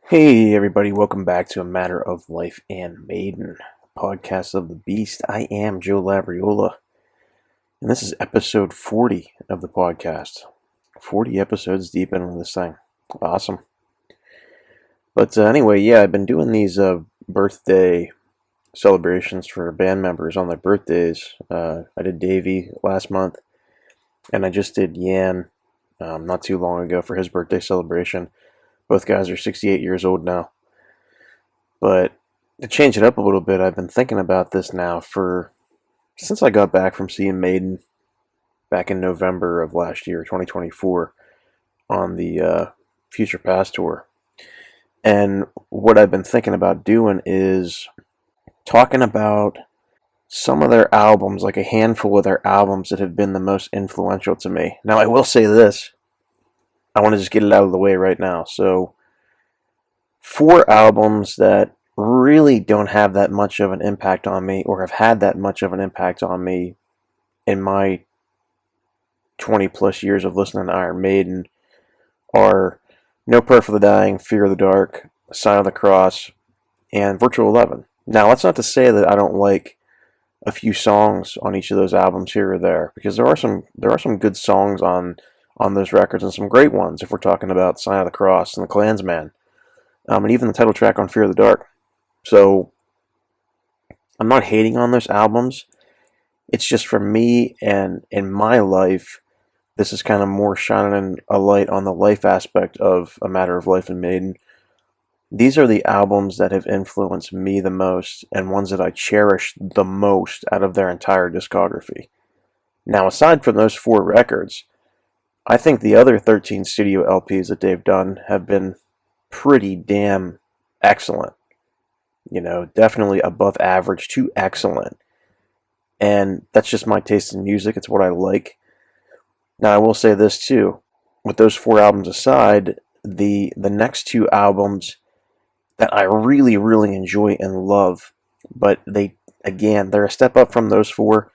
Hey everybody, welcome back to A Matter of Life and Maiden, podcast of the Beast. I am Joe Labriola, and this is episode 40 of the podcast. 40 episodes deep into this thing. Awesome. But anyway, yeah, I've been doing these birthday celebrations for band members on their birthdays. I did Davey last month, and I just did Yan not too long ago for his birthday celebration. Both guys are 68 years old now. But to change it up a little bit, I've been thinking about this now since I got back from seeing Maiden back in November of last year, 2024, on the Future Past tour. And what I've been thinking about doing is talking about some of their albums, like a handful of their albums that have been the most influential to me. Now, I will say this. I want to just get it out of the way right now. So, 4 albums that really don't have that much of an impact on me or have had that much of an impact on me in my 20 plus years of listening to Iron Maiden are No Prayer for the Dying, Fear of the Dark, Sign of the Cross, and Virtual 11. Now, that's not to say that I don't like a few songs on each of those albums here or there, because there are some good songs on those records and some great ones if we're talking about Sign of the Cross and the Klansman, and even the title track on Fear of the Dark. So I'm not hating on those albums. It's just for me and in my life, this is kind of more shining a light on the life aspect of A Matter of Life and Maiden. These are the albums that have influenced me the most and ones that I cherish the most out of their entire discography. Now, aside from those 4 records, I think the other 13 studio LPs that they've done have been pretty damn excellent. You know, definitely above average to excellent. And that's just my taste in music. It's what I like. Now, I will say this too. With those 4 albums aside, the next 2 albums that I really, really enjoy and love, but they're a step up from those 4,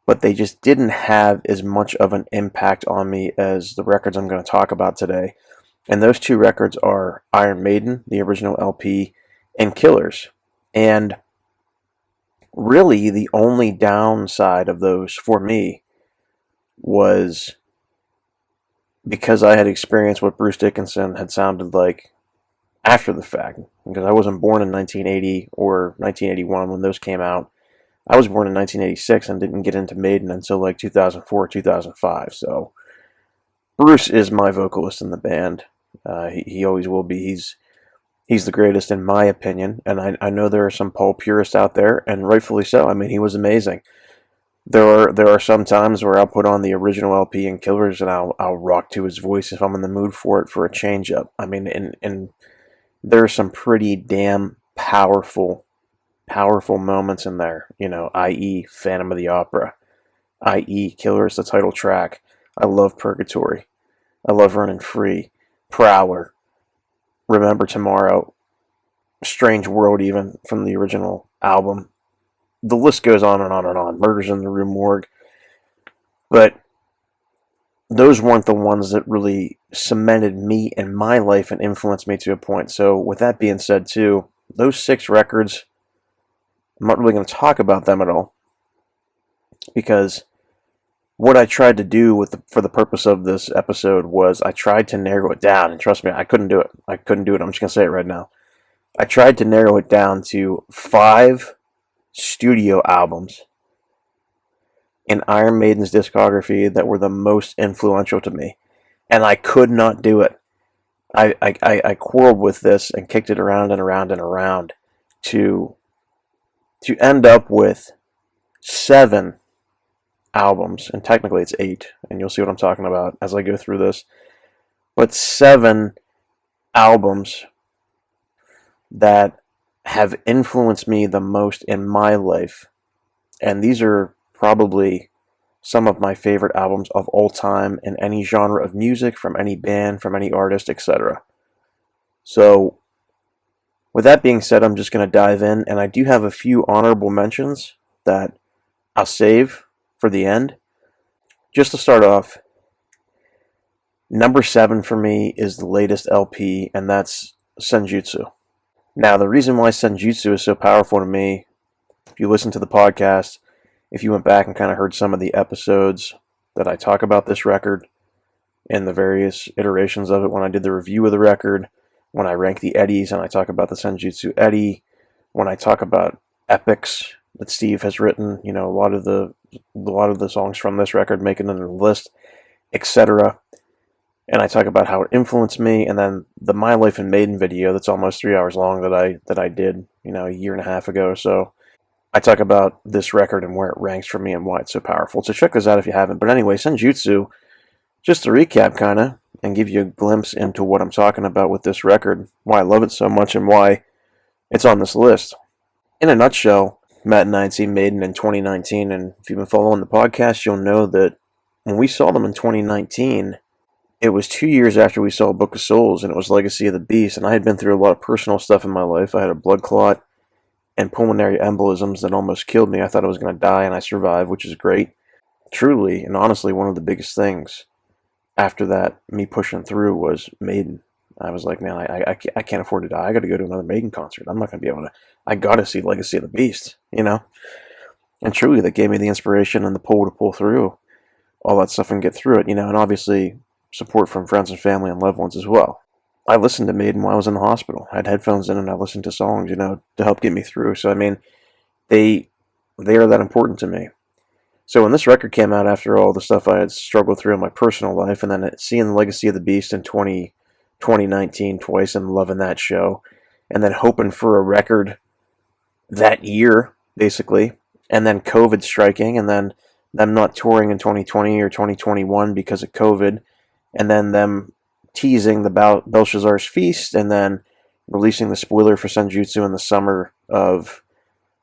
but they just didn't have as much of an impact on me as the records I'm going to talk about today. And those 2 records are Iron Maiden, the original LP, and Killers. And really, the only downside of those for me was because I had experienced what Bruce Dickinson had sounded like after the fact. Because I wasn't born in 1980 or 1981 when those came out. I was born in 1986 and didn't get into Maiden until like 2004, 2005. So Bruce is my vocalist in the band. He always will be. He's the greatest in my opinion, and I know there are some Paul purists out there, and rightfully so. I mean, he was amazing. There are some times where I'll put on the original LP and Killers, and I'll rock to his voice if I'm in the mood for it, for a change up. I mean, and there are some pretty damn powerful moments in there. You know, i.e., Phantom of the Opera, i.e., Killers, the title track. I love Purgatory. I love Running Free, Prowler, Remember Tomorrow, Strange World, even from the original album. The list goes on and on and on. Murders in the Rue Morgue. But those weren't the ones that really cemented me in my life and influenced me to a point. So with that being said, too, those 6 records, I'm not really going to talk about them at all, because what I tried to do for the purpose of this episode was I tried to narrow it down, and trust me, I couldn't do it. I'm just going to say it right now. I tried to narrow it down to 5 studio albums in Iron Maiden's discography that were the most influential to me, and I could not do it. I quarreled with this and kicked it around and around and around to end up with 7 albums, and technically it's 8, and you'll see what I'm talking about as I go through this, but 7 albums that have influenced me the most in my life, and these are probably some of my favorite albums of all time in any genre of music, from any band, from any artist, etc. So with that being said, I'm just going to dive in, and I do have a few honorable mentions that I'll save for the end. Just to start off, number 7 for me is the latest LP, and that's Senjutsu. Now, the reason why Senjutsu is so powerful to me, if you listen to the podcast, if you went back and kind of heard some of the episodes that I talk about this record and the various iterations of it, when I did the review of the record, when I rank the Eddies and I talk about the Senjutsu Eddie, when I talk about epics that Steve has written, a lot of the songs from this record making it in the list, etc. And I talk about how it influenced me, and then the My Life in Maiden video that's almost 3 hours long that I did, a year and a half ago. So I talk about this record and where it ranks for me and why it's so powerful. So check this out if you haven't. But anyway, Senjutsu, just to recap kind of, and give you a glimpse into what I'm talking about with this record, why I love it so much and why it's on this list. In a nutshell, Matt and I had seen Maiden in 2019, and if you've been following the podcast, you'll know that when we saw them in 2019, it was 2 years after we saw Book of Souls, and it was Legacy of the Beast, and I had been through a lot of personal stuff in my life. I had a blood clot and pulmonary embolisms that almost killed me. I thought I was going to die, and I survived, which is great. Truly, and honestly, one of the biggest things after that, me pushing through, was Maiden. I was like, man, I can't afford to die. I got to go to another Maiden concert. I'm not going to be able to. I got to see Legacy of the Beast, And truly, that gave me the inspiration and the pull to pull through all that stuff and get through it, and obviously support from friends and family and loved ones as well. I listened to Maiden while I was in the hospital. I had headphones in and I listened to songs, to help get me through. So, I mean, they are that important to me. So when this record came out after all the stuff I had struggled through in my personal life, and then seeing Legacy of the Beast in 2019 twice and loving that show, and then hoping for a record that year, basically, and then COVID striking, and then them not touring in 2020 or 2021 because of COVID, and then them teasing the Belshazzar's Feast, and then releasing the spoiler for Senjutsu in the summer of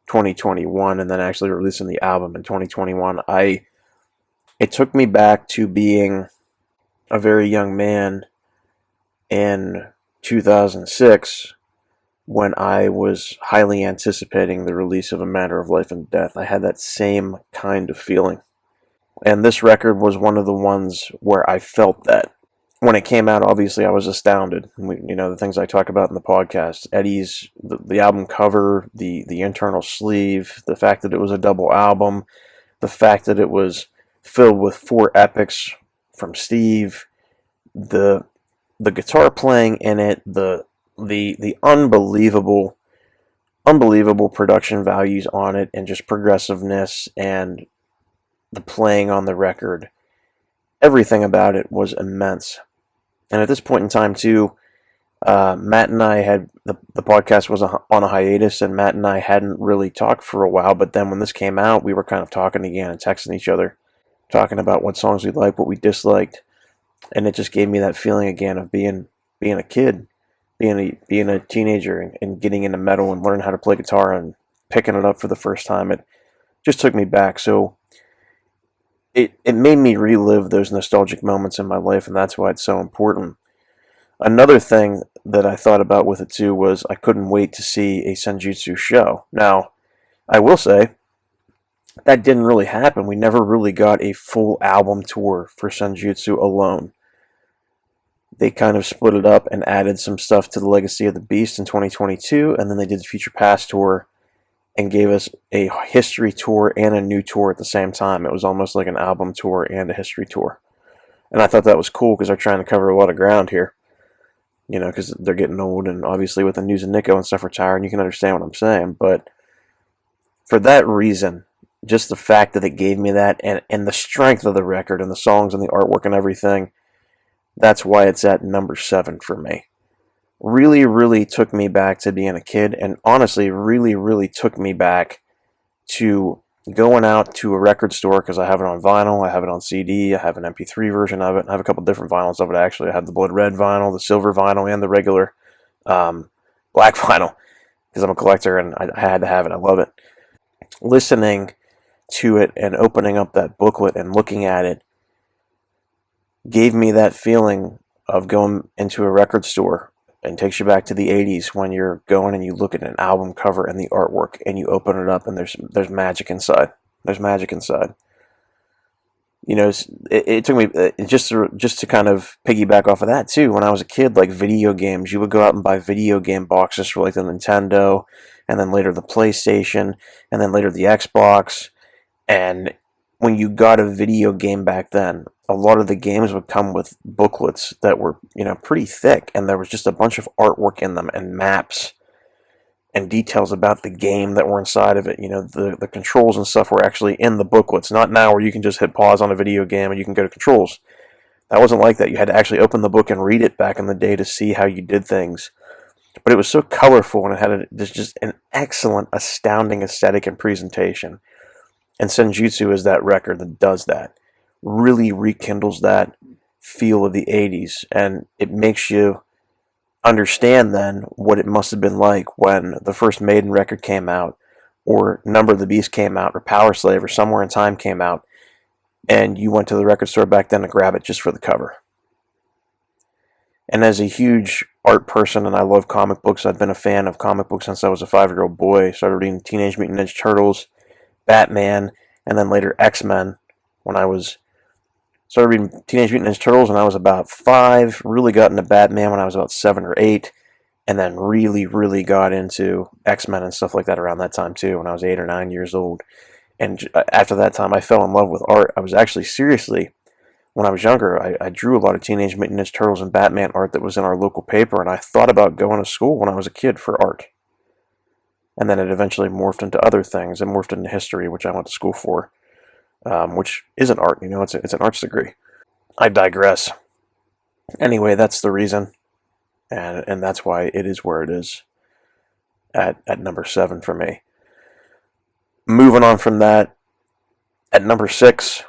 2021, and then actually releasing the album in 2021. It took me back to being a very young man in 2006 when I was highly anticipating the release of A Matter of Life and Death. I had that same kind of feeling. And this record was one of the ones where I felt that. When it came out, obviously, I was astounded. The things I talk about in the podcast. Eddie's, the album cover, the internal sleeve, the fact that it was a double album, the fact that it was filled with 4 epics from Steve, the guitar playing in it, the unbelievable production values on it, and just progressiveness and the playing on the record. Everything about it was immense. And at this point in time, too, Matt and I had, the podcast was on a hiatus, and Matt and I hadn't really talked for a while, but then when this came out, we were kind of talking again and texting each other, talking about what songs we liked, what we disliked, and it just gave me that feeling again of being a kid, being a teenager, and getting into metal and learning how to play guitar and picking it up for the first time. It just took me back, so it made me relive those nostalgic moments in my life, and that's why it's so important. Another thing that I thought about with it too was I couldn't wait to see a Senjutsu show. Now, I will say that didn't really happen. We never really got a full album tour for Senjutsu alone. They kind of split it up and added some stuff to the Legacy of the Beast in 2022, and then they did the Future Past tour and gave us a history tour and a new tour at the same time. It was almost like an album tour and a history tour. And I thought that was cool because they're trying to cover a lot of ground here. Because they're getting old, and obviously with the News and Nico and stuff retiring, you can understand what I'm saying. But for that reason, just the fact that it gave me that, and the strength of the record and the songs and the artwork and everything, that's why it's at number 7 for me. Really, really took me back to being a kid, and honestly, really, really took me back to going out to a record store, because I have it on vinyl, I have it on CD, I have an MP3 version of it, I have a couple different vinyls of it actually. I have the blood red vinyl, the silver vinyl, and the regular black vinyl, because I'm a collector and I had to have it. I love it. Listening to it and opening up that booklet and looking at it gave me that feeling of going into a record store, and takes you back to the 80s when you're going and you look at an album cover and the artwork and you open it up and there's magic inside. There's magic inside. You know, it took me just to kind of piggyback off of that too. When I was a kid, like video games, you would go out and buy video game boxes for like the Nintendo, and then later the PlayStation, and then later the Xbox. And when you got a video game back then, a lot of the games would come with booklets that were, pretty thick, and there was just a bunch of artwork in them and maps and details about the game that were inside of it. The controls and stuff were actually in the booklets, not now where you can just hit pause on a video game and you can go to controls. That wasn't like that. You had to actually open the book and read it back in the day to see how you did things. But it was so colorful, and it had just an excellent, astounding aesthetic and presentation. And Senjutsu is that record that does that. Really rekindles that feel of the 80s, and it makes you understand then what it must have been like when the first Maiden record came out, or Number of the Beast came out, or Power Slave, or Somewhere in Time came out, and you went to the record store back then to grab it just for the cover. And as a huge art person, and I love comic books, I've been a fan of comic books since I was a 5-year-old boy. Started reading Teenage Mutant Ninja Turtles, Batman, and then later X-Men when I was started reading Teenage Mutant Ninja Turtles when I was about 5, really got into Batman when I was about 7 or 8, and then really, really got into X-Men and stuff like that around that time too, when I was 8 or 9 years old. And after that time, I fell in love with art. I was actually seriously, when I was younger, I drew a lot of Teenage Mutant Ninja Turtles and Batman art that was in our local paper, and I thought about going to school when I was a kid for art. And then it eventually morphed into other things. It morphed into history, which I went to school for, which isn't art. It's an arts degree. I digress. Anyway, that's the reason, and that's why it is where it is at number 7 for me. Moving on from that, at number 6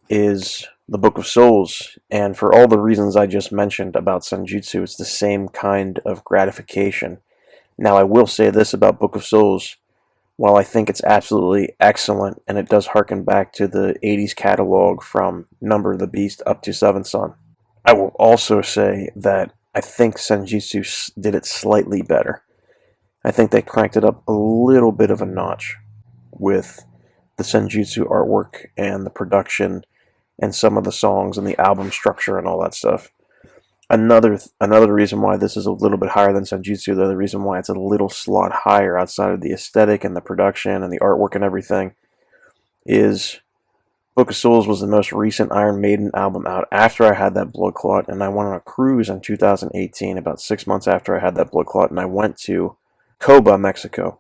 is the Book of Souls, and for all the reasons I just mentioned about Senjutsu, it's the same kind of gratification. Now, I will say this about Book of Souls. While I think it's absolutely excellent, and it does harken back to the 80s catalog from Number of the Beast up to Seventh Son, I will also say that I think Senjutsu did it slightly better. I think they cranked it up a little bit of a notch with the Senjutsu artwork and the production and some of the songs and the album structure and all that stuff. Another reason why this is a little bit higher than Senjutsu, though, the reason why it's a little slot higher outside of the aesthetic and the production and the artwork and everything, is Book of Souls was the most recent Iron Maiden album out after I had that blood clot, and I went on a cruise in 2018, about 6 months after I had that blood clot, and I went to Coba, Mexico,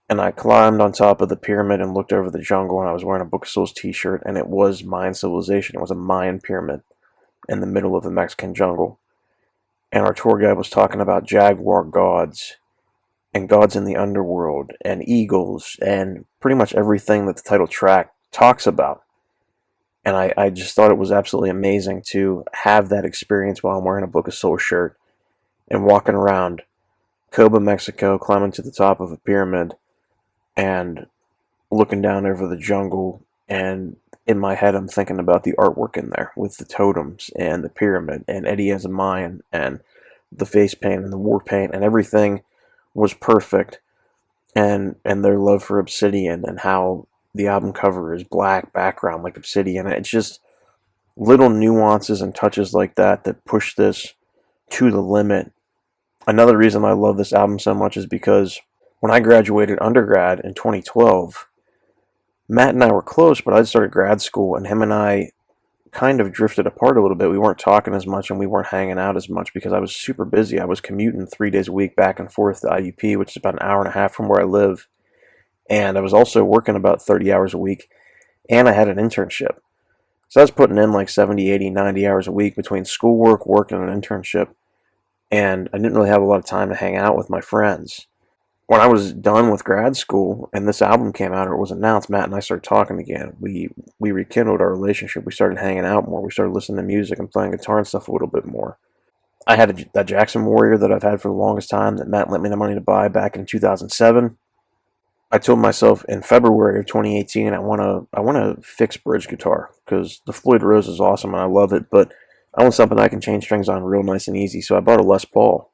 and I climbed on top of the pyramid and looked over the jungle, and I was wearing a Book of Souls t-shirt, and it was Mayan civilization. It was a Mayan pyramid in the middle of the Mexican jungle. And our tour guide was talking about jaguar gods and gods in the underworld and eagles and pretty much everything that the title track talks about. And I just thought it was absolutely amazing to have that experience while I'm wearing a Book of Souls shirt and walking around Coba, Mexico, climbing to the top of a pyramid and looking down over the jungle. And in my head, I'm thinking about the artwork in there with the totems and the pyramid and Eddie as a Mayan and the face paint and the war paint, and everything was perfect. And their love for obsidian and how the album cover is black background like obsidian. It's just little nuances and touches like that that push this to the limit. Another reason I love this album so much is because when I graduated undergrad in 2012, Matt and I were close, but I'd started grad school, and him and I kind of drifted apart a little bit. We weren't talking as much, and we weren't hanging out as much because I was super busy. I was commuting 3 days a week back and forth to IUP, which is about an hour and a half from where I live. And I was also working about 30 hours a week, and I had an internship. So I was putting in like 70, 80, 90 hours a week between schoolwork, work, and an internship. And I didn't really have a lot of time to hang out with my friends. When I was done with grad school and this album came out or it was announced, Matt and I started talking again. We rekindled our relationship. We started hanging out more. We started listening to music and playing guitar and stuff a little bit more. I had that Jackson Warrior that I've had for the longest time that Matt lent me the money to buy back in 2007. I told myself in February of 2018 I want a fixed bridge guitar because the Floyd Rose is awesome and I love it, but I want something I can change strings on real nice and easy. So I bought a Les Paul.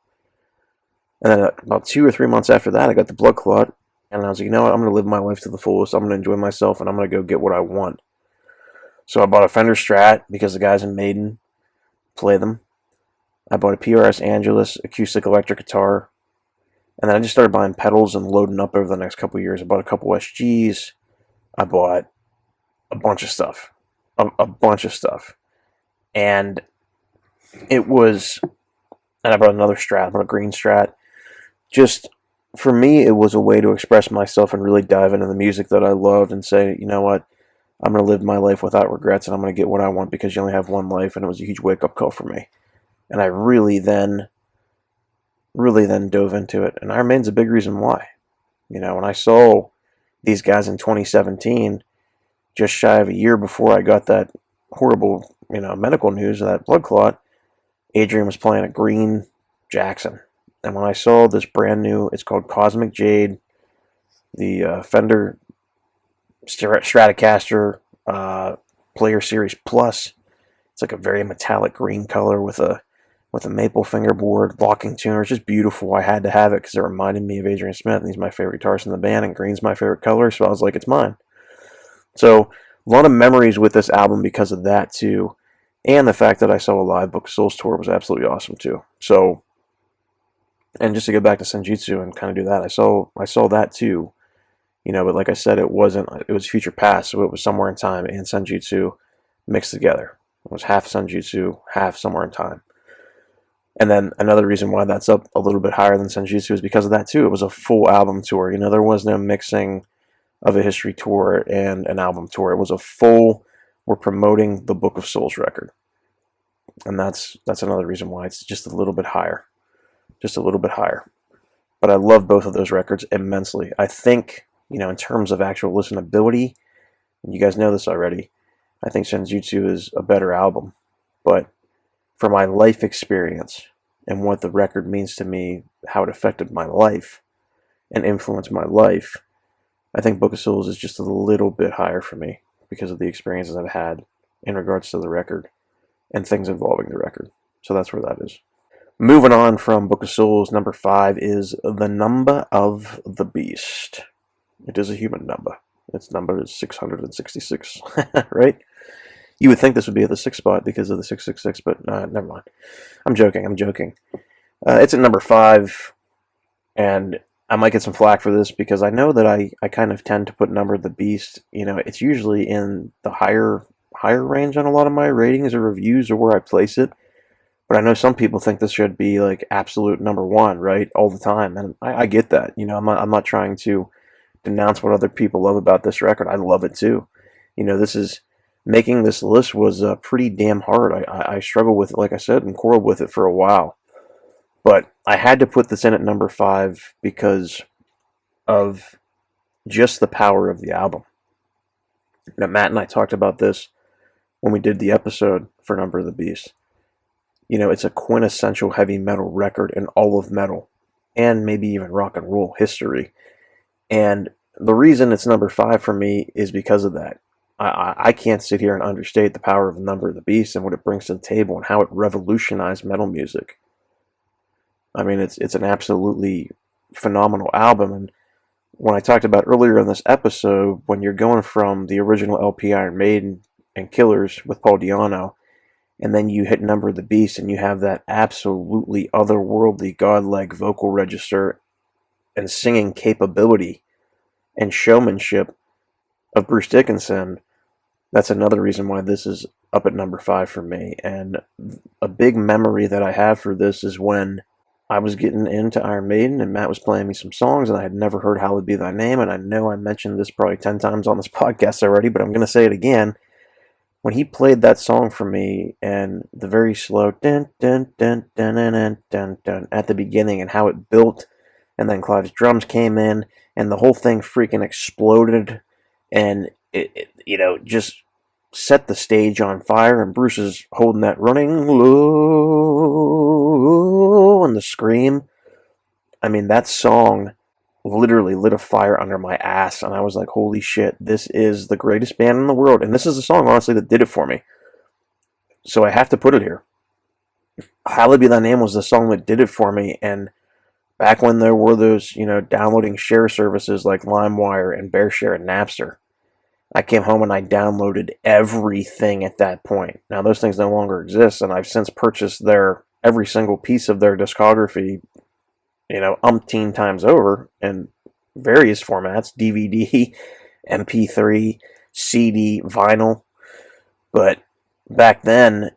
And then about 2 or 3 months after that, I got the blood clot. And I was like, you know what? I'm going to live my life to the fullest. I'm going to enjoy myself, and I'm going to go get what I want. So I bought a Fender Strat because the guys in Maiden play them. I bought a PRS Angelus acoustic electric guitar. And then I just started buying pedals and loading up over the next couple of years. I bought a couple SGs. I bought a bunch of stuff. A bunch of stuff. And it was... And I bought another Strat. I bought a green Strat. Just, for me, it was a way to express myself and really dive into the music that I loved and say, you know what? I'm going to live my life without regrets, and I'm going to get what I want because you only have one life, and it was a huge wake-up call for me. And I really then dove into it. And Iron Maiden's a big reason why. You know, when I saw these guys in 2017, just shy of a year before I got that horrible, medical news of that blood clot, Adrian was playing a green Jackson. And when I saw this brand new, it's called Cosmic Jade, the Fender Stratocaster Player Series Plus. It's like a very metallic green color with a maple fingerboard, locking tuner. It's just beautiful. I had to have it because it reminded me of Adrian Smith, and he's my favorite guitarist in the band, and green's my favorite color, so I was like, it's mine. So a lot of memories with this album because of that too, and the fact that I saw a live Book of Souls tour was absolutely awesome too. So, and just to get back to Senjutsu and kind of do that, I saw that too. But like I said, it was future past, so it was Somewhere in Time and Senjutsu mixed together. It was half Senjutsu, half Somewhere in Time. And then another reason why that's up a little bit higher than Senjutsu is because of that too. It was a full album tour. There was no mixing of a history tour and an album tour. It was a full, we're promoting the Book of Souls record. And that's another reason why it's just a little bit higher. Just a little bit higher. But I love both of those records immensely. I think, in terms of actual listenability, and you guys know this already, I think Senjutsu is a better album. But for my life experience and what the record means to me, how it affected my life and influenced my life, I think Book of Souls is just a little bit higher for me because of the experiences I've had in regards to the record and things involving the record. So that's where that is. Moving on from Book of Souls, number 5 is The Number of the Beast. It is a human number. Its number is 666, right? You would think this would be at the 6th spot because of the 666, but never mind. I'm joking. It's at number 5, and I might get some flack for this because I know that I kind of tend to put Number of the Beast, it's usually in the higher range on a lot of my ratings or reviews or where I place it. But I know some people think this should be like absolute number 1, right, all the time, and I get that. I'm not trying to denounce what other people love about this record. I love it too. Making this list was pretty damn hard. I struggled with it, like I said, and quarreled with it for a while. But I had to put this in at number 5 because of just the power of the album. Matt and I talked about this when we did the episode for Number of the Beast. It's a quintessential heavy metal record in all of metal, and maybe even rock and roll history. And the reason it's number 5 for me is because of that. I can't sit here and understate the power of Number of the Beast and what it brings to the table and how it revolutionized metal music. I mean, it's an absolutely phenomenal album. And when I talked about earlier in this episode, when you're going from the original LP Iron Maiden and Killers with Paul Di'Anno, and then you hit Number of the Beast and you have that absolutely otherworldly, godlike vocal register and singing capability and showmanship of Bruce Dickinson, that's another reason why this is up at number 5 for me. And a big memory that I have for this is when I was getting into Iron Maiden and Matt was playing me some songs and I had never heard Hallowed Be Thy Name, and I know I mentioned this probably 10 times on this podcast already, but I'm going to say it again. When he played that song for me and the very slow dun dun dun dun dun dun dun dun at the beginning and how it built, and then Clive's drums came in and the whole thing freaking exploded, and it just set the stage on fire, and Bruce is holding that running low and the scream. I mean, that song literally lit a fire under my ass, and I was like, holy shit, this is the greatest band in the world, and this is the song, honestly, that did it for me. So I have to put it here. Hallowed Be Thy Name was the song that did it for me, and back when there were those, downloading share services like LimeWire and BearShare and Napster, I came home and I downloaded everything at that point. Now those things no longer exist, and I've since purchased their every single piece of their discography, umpteen times over in various formats: DVD, MP3, CD, vinyl. But back then,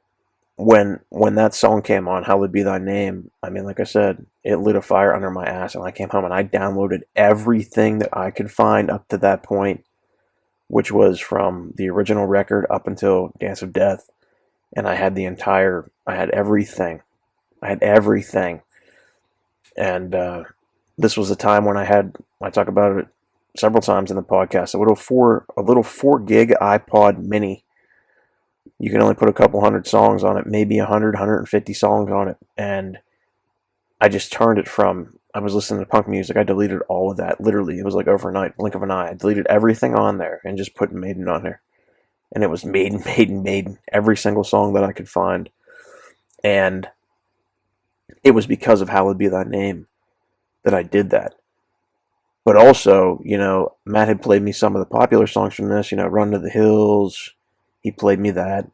when that song came on, "Hallowed Be Thy Name," I mean, like I said, it lit a fire under my ass, and I came home and I downloaded everything that I could find up to that point, which was from the original record up until Dance of Death, and I had I had everything. I had everything. And this was a time when I talk about it several times in the podcast, a little 4 gig iPod mini. You can only put a couple hundred songs on it, maybe 150 songs on it. And I just turned it from, I was listening to punk music. I deleted all of that. Literally, it was like overnight, blink of an eye. I deleted everything on there and just put Maiden on there. And it was Maiden, Maiden, Maiden. Every single song that I could find. And it was because of Hallowed Be Thy Name that I did that. But also, Matt had played me some of the popular songs from this, Run to the Hills. He played me that.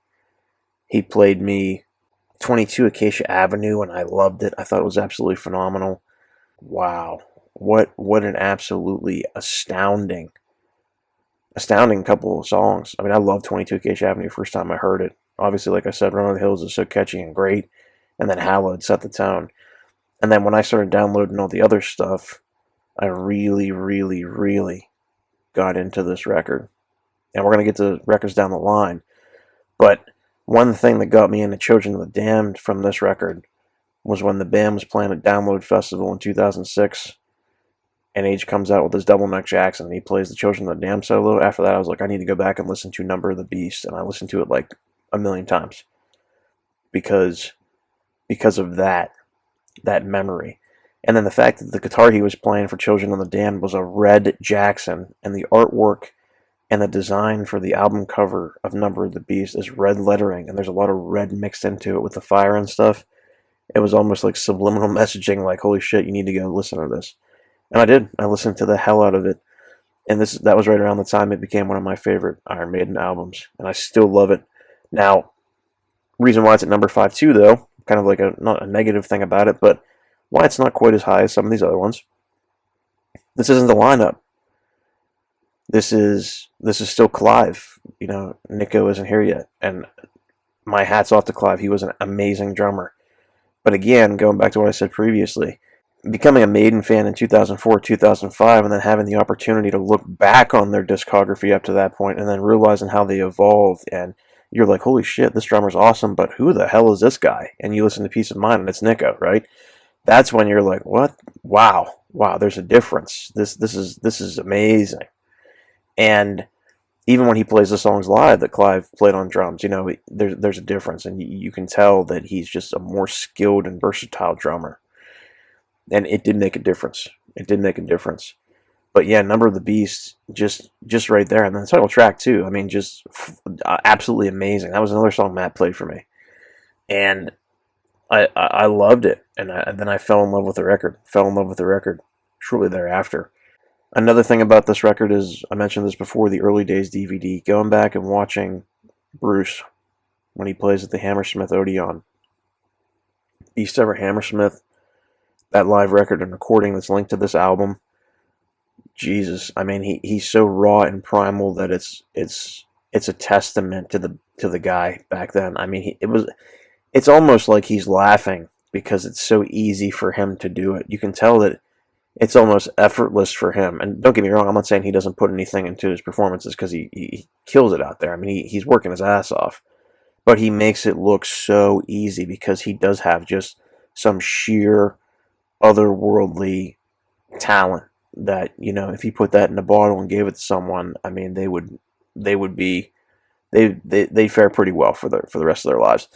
He played me 22 Acacia Avenue, and I loved it. I thought it was absolutely phenomenal. Wow. What an absolutely astounding couple of songs. I mean, I loved 22 Acacia Avenue the first time I heard it. Obviously, like I said, Run to the Hills is so catchy and great. And then Hallowed set the tone. And then when I started downloading all the other stuff, I really, really, really got into this record. And we're going to get to records down the line. But one thing that got me into Children of the Damned from this record was when the band was playing at Download Festival in 2006. And Age comes out with his Double Neck Jackson. And he plays the Children of the Damned solo. After that, I was like, I need to go back and listen to Number of the Beast. And I listened to it like a million times. Because of that memory. And then the fact that the guitar he was playing for Children of the Damned was a red Jackson, and the artwork and the design for the album cover of Number of the Beast is red lettering, and there's a lot of red mixed into it with the fire and stuff. It was almost like subliminal messaging, like, holy shit, you need to go listen to this. And I did. I listened to the hell out of it. And that was right around the time it became one of my favorite Iron Maiden albums, and I still love it. Now, reason why it's at number 5 too, though, kind of like not a negative thing about it, but why it's not quite as high as some of these other ones. This isn't the lineup. This is still Clive. Nico isn't here yet, and my hat's off to Clive. He was an amazing drummer. But again, going back to what I said previously, becoming a Maiden fan in 2004, 2005, and then having the opportunity to look back on their discography up to that point, and then realizing how they evolved, and you're like, holy shit, this drummer's awesome, but who the hell is this guy? And you listen to Peace of Mind, and it's Nico, right? That's when you're like, what? Wow, there's a difference. This is amazing. And even when he plays the songs live that Clive played on drums, there's a difference, and you can tell that he's just a more skilled and versatile drummer. And it did make a difference. But yeah, Number of the Beast, just right there. And then the title track too. I mean, just absolutely amazing. That was another song Matt played for me. And I loved it, and then I fell in love with the record shortly thereafter. Another thing about this record is, I mentioned this before, the early days DVD. Going back and watching Bruce when he plays at the Hammersmith Odeon. East Ever Hammersmith, that live record and recording that's linked to this album. Jesus, I mean, he's so raw and primal that it's a testament to the guy back then. I mean, it's almost like he's laughing because it's so easy for him to do it. You can tell that it's almost effortless for him. And don't get me wrong, I'm not saying he doesn't put anything into his performances, because he kills it out there. I mean, he's working his ass off. But he makes it look so easy because he does have just some sheer otherworldly talent that, if he put that in a bottle and gave it to someone, I mean, they'd fare pretty well for the rest of their lives.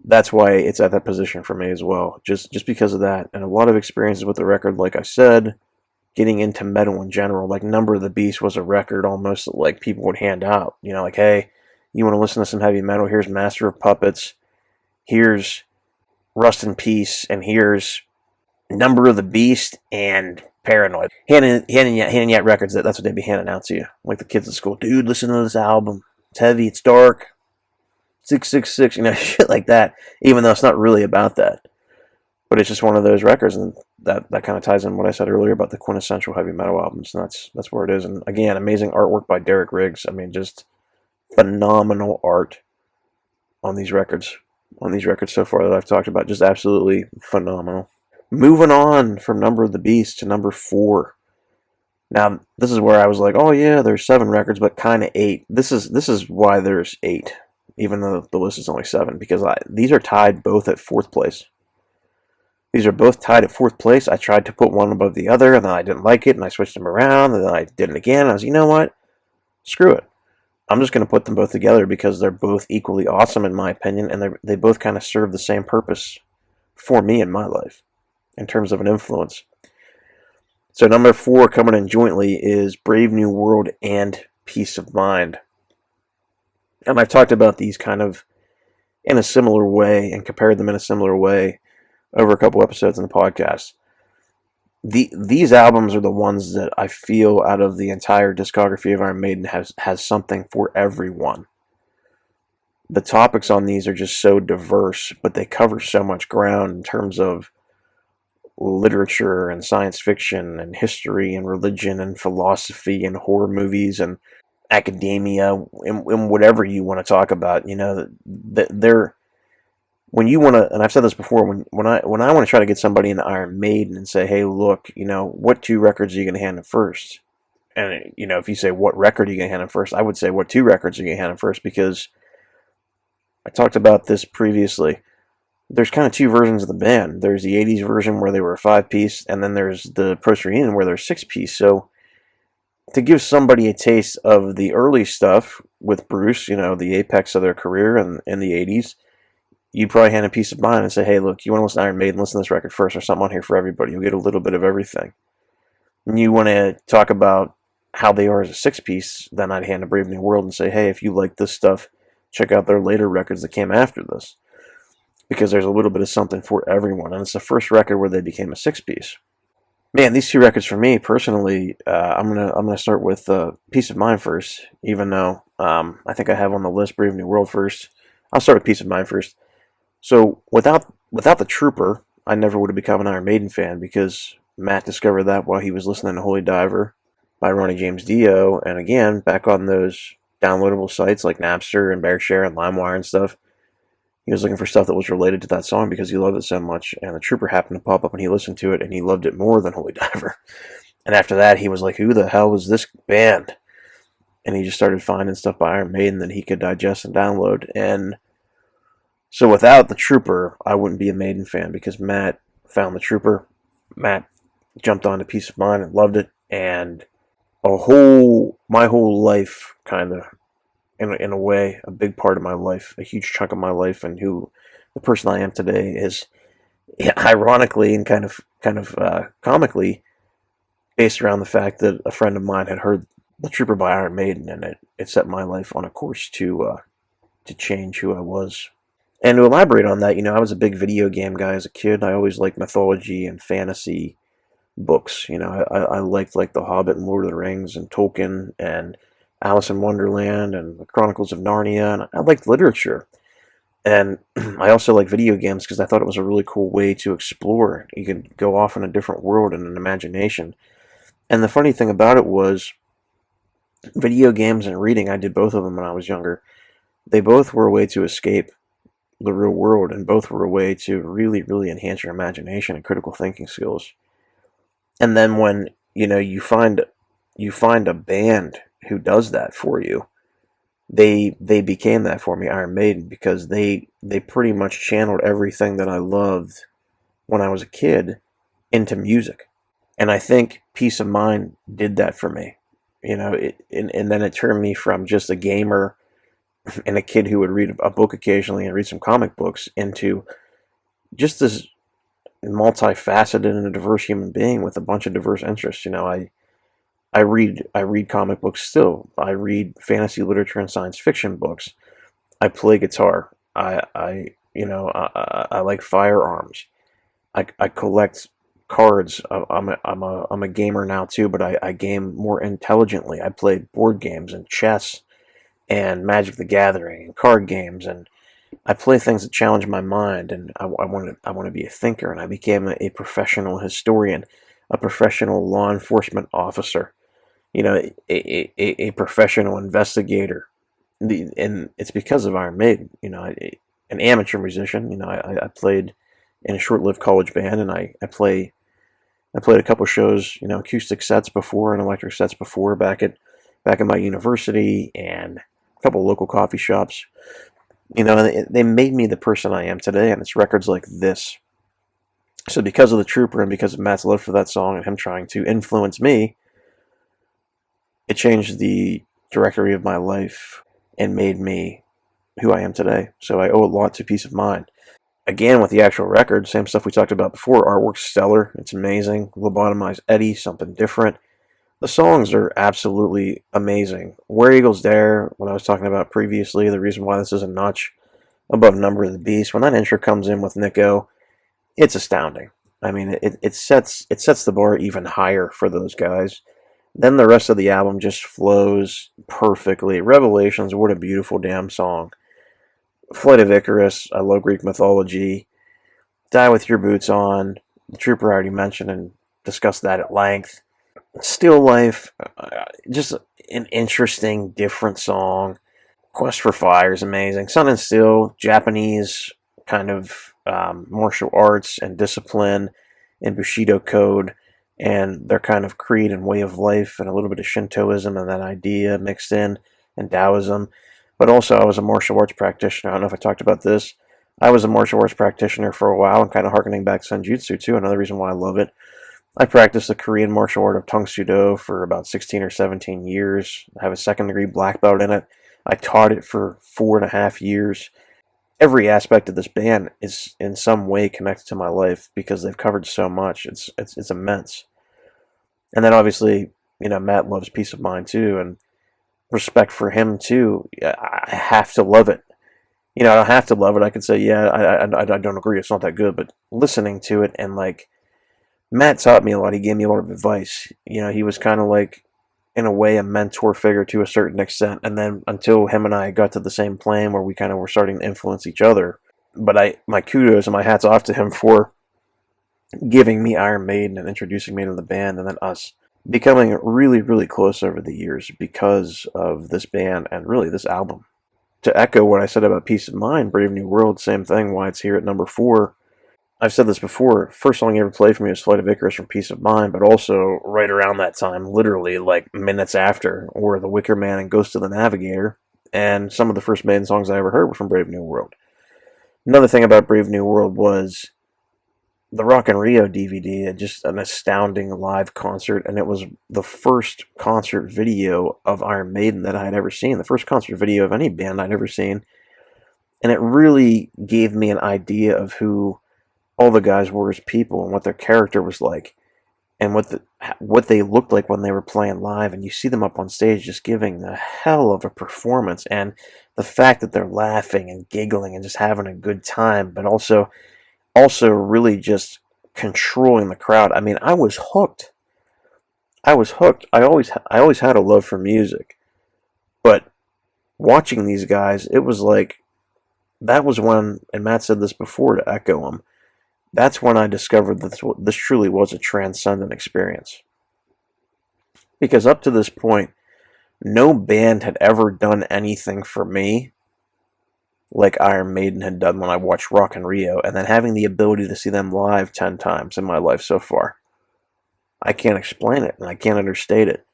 That's why it's at that position for me as well. Just because of that, and a lot of experiences with the record. Like I said, getting into metal in general, like Number of the Beast was a record almost like people would hand out. Like, hey, you want to listen to some heavy metal? Here's Master of Puppets. Here's Rust in Peace, and here's Number of the Beast, and paranoid. Handing out records, that's what they'd be handing out to you. Like the kids at school. Dude, listen to this album. It's heavy, it's dark. 666, shit like that. Even though it's not really about that. But it's just one of those records, and that kind of ties in what I said earlier about the quintessential heavy metal albums, and that's where it is. And again, amazing artwork by Derek Riggs. I mean, just phenomenal art on these records so far that I've talked about. Just absolutely phenomenal. Moving on from Number of the Beast to number 4. Now, this is where I was like, oh yeah, there's 7 records, but kind of 8. This is why there's 8, even though the list is only 7, because these are tied both at 4th place. These are both tied at 4th place. I tried to put one above the other, and then I didn't like it, and I switched them around, and then I did it again. And I was, you know what? Screw it. I'm just going to put them both together because they're both equally awesome in my opinion, and they both kind of serve the same purpose for me in my life in terms of an influence. So number 4 coming in jointly is Brave New World and Peace of Mind. And I've talked about these kind of in a similar way and compared them in a similar way over a couple episodes in the podcast. These albums are the ones that I feel out of the entire discography of Iron Maiden has something for everyone. The topics on these are just so diverse, but they cover so much ground in terms of literature and science fiction and history and religion and philosophy and horror movies and academia and whatever you want to talk about. They're when you want to, and I've said this before, when I want to try to get somebody into Iron Maiden and say, hey, look, what 2 records are you going to hand them first? And, if you say, what record are you going to hand them first? I would say, what 2 records are you going to hand them first? Because I talked about this previously. There's kind of 2 versions of the band. There's the 80s version where they were a 5-piece, and then there's the post-reunion where they're 6-piece. So to give somebody a taste of the early stuff with Bruce, the apex of their career in the 80s, you'd probably hand a Peace of Mind and say, hey, look, you want to listen to Iron Maiden, listen to this record first. There's something on here for everybody. You'll get a little bit of everything. And you want to talk about how they are as a 6-piece, then I'd hand a Brave New World and say, hey, if you like this stuff, check out their later records that came after this. Because there's a little bit of something for everyone. And it's the first record where they became a 6-piece. Man, these 2 records for me, personally, I'm gonna start with Peace of Mind first, even though I think I have on the list Brave New World first. I'll start with Peace of Mind first. So without the Trooper, I never would have become an Iron Maiden fan because Matt discovered that while he was listening to Holy Diver by Ronnie James Dio, and again, back on those downloadable sites like Napster and BearShare and LimeWire and stuff, he was looking for stuff that was related to that song because he loved it so much, and the Trooper happened to pop up and he listened to it and he loved it more than Holy Diver. And after that, he was like, who the hell is this band? And he just started finding stuff by Iron Maiden that he could digest and download. And so without the Trooper, I wouldn't be a Maiden fan because Matt found the Trooper. Matt jumped on to Peace of Mind and loved it. And my whole life, kind of, in a way, a big part of my life, a huge chunk of my life, and who the person I am today is, ironically and kind of comically, based around the fact that a friend of mine had heard the Trooper by Iron Maiden, and it set my life on a course to change who I was. And to elaborate on that, I was a big video game guy as a kid. I always liked mythology and fantasy books. I liked like The Hobbit and Lord of the Rings and Tolkien and Alice in Wonderland and the Chronicles of Narnia, and I liked literature. And I also like video games because I thought it was a really cool way to explore. You could go off in a different world and an imagination. And the funny thing about it was, video games and reading, I did both of them when I was younger. They both were a way to escape the real world, and both were a way to really, really enhance your imagination and critical thinking skills. And then when you find a band who does that for you, they became that for me, Iron Maiden, because they pretty much channeled everything that I loved when I was a kid into music. And I think Peace of Mind did that for me. And then it turned me from just a gamer and a kid who would read a book occasionally and read some comic books into just this multifaceted and a diverse human being with a bunch of diverse interests. I read comic books still. I read fantasy literature and science fiction books. I play guitar. I like firearms. I collect cards. I'm a gamer now too, but I game more intelligently. I play board games and chess and Magic the Gathering and card games, and I play things that challenge my mind, and I want to be a thinker, and I became a professional historian, a professional law enforcement officer, you know, a professional investigator, and it's because of Iron Maiden. You know, an amateur musician. You know, I played in a short-lived college band, and I played a couple shows, you know, acoustic sets before and electric sets before back at my university and a couple local coffee shops. You know, they made me the person I am today, and it's records like this. So because of the Trooper and because of Matt's love for that song and him trying to influence me, it changed the trajectory of my life and made me who I am today. So I owe a lot to Peace of Mind. Again, with the actual record, same stuff we talked about before. Artwork's stellar. It's amazing. Lobotomized Eddie, something different. The songs are absolutely amazing. Where Eagles Dare, what I was talking about previously, the reason why this is a notch above Number of the Beast, when that intro comes in with Nico, it's astounding. I mean, it sets the bar even higher for those guys. Then the rest of the album just flows perfectly. Revelations, what a beautiful damn song. Flight of Icarus, I love Greek mythology. Die With Your Boots On, the Trooper I already mentioned and discussed that at length. Still Life, just an interesting, different song. Quest for Fire is amazing. Sun and Steel, Japanese kind of martial arts and discipline and Bushido code and their kind of creed and way of life and a little bit of Shintoism and that idea mixed in and Taoism. But also I was a martial arts practitioner. I don't know if I talked about this. I was a martial arts practitioner for a while and kind of harkening back Senjutsu too, another reason why I love it. I practiced the Korean martial art of Tang Soo Do for about 16 or 17 years. I have a second degree black belt in it. I taught it for 4.5 years. Every aspect of this band is in some way connected to my life because they've covered so much. It's immense. And then obviously, you know, Matt loves Peace of Mind too, and respect for him too. I have to love it. You know, I don't have to love it. I could say, yeah, I don't agree. It's not that good. But listening to it and like, Matt taught me a lot. He gave me a lot of advice. You know, he was kind of like, in a way, a mentor figure to a certain extent. And then until him and I got to the same plane where we kind of were starting to influence each other. But my kudos and my hats off to him for giving me Iron Maiden and introducing me to the band, and then us becoming really, really close over the years because of this band and really this album. To echo what I said about Peace of Mind, Brave New World, same thing, why it's here at number 4. I've said this before, first song you ever played for me was Flight of Icarus from Peace of Mind, but also right around that time, literally like minutes after, were The Wicker Man and Ghost of the Navigator, and some of the first Maiden songs I ever heard were from Brave New World. Another thing about Brave New World was the Rock in Rio DVD, just an astounding live concert, and it was the first concert video of Iron Maiden that I had ever seen, the first concert video of any band I'd ever seen, and it really gave me an idea of who all the guys were as people and what their character was like and what they looked like when they were playing live. And you see them up on stage just giving the hell of a performance, and the fact that they're laughing and giggling and just having a good time, but also really just controlling the crowd. I mean, I was hooked. I was hooked. I always had a love for music, but watching these guys, it was like, that was when, and Matt said this before to echo him, that's when I discovered that this truly was a transcendent experience. Because up to this point, no band had ever done anything for me like Iron Maiden had done when I watched Rock in Rio, and then having the ability to see them live 10 times in my life so far. I can't explain it, and I can't understate it.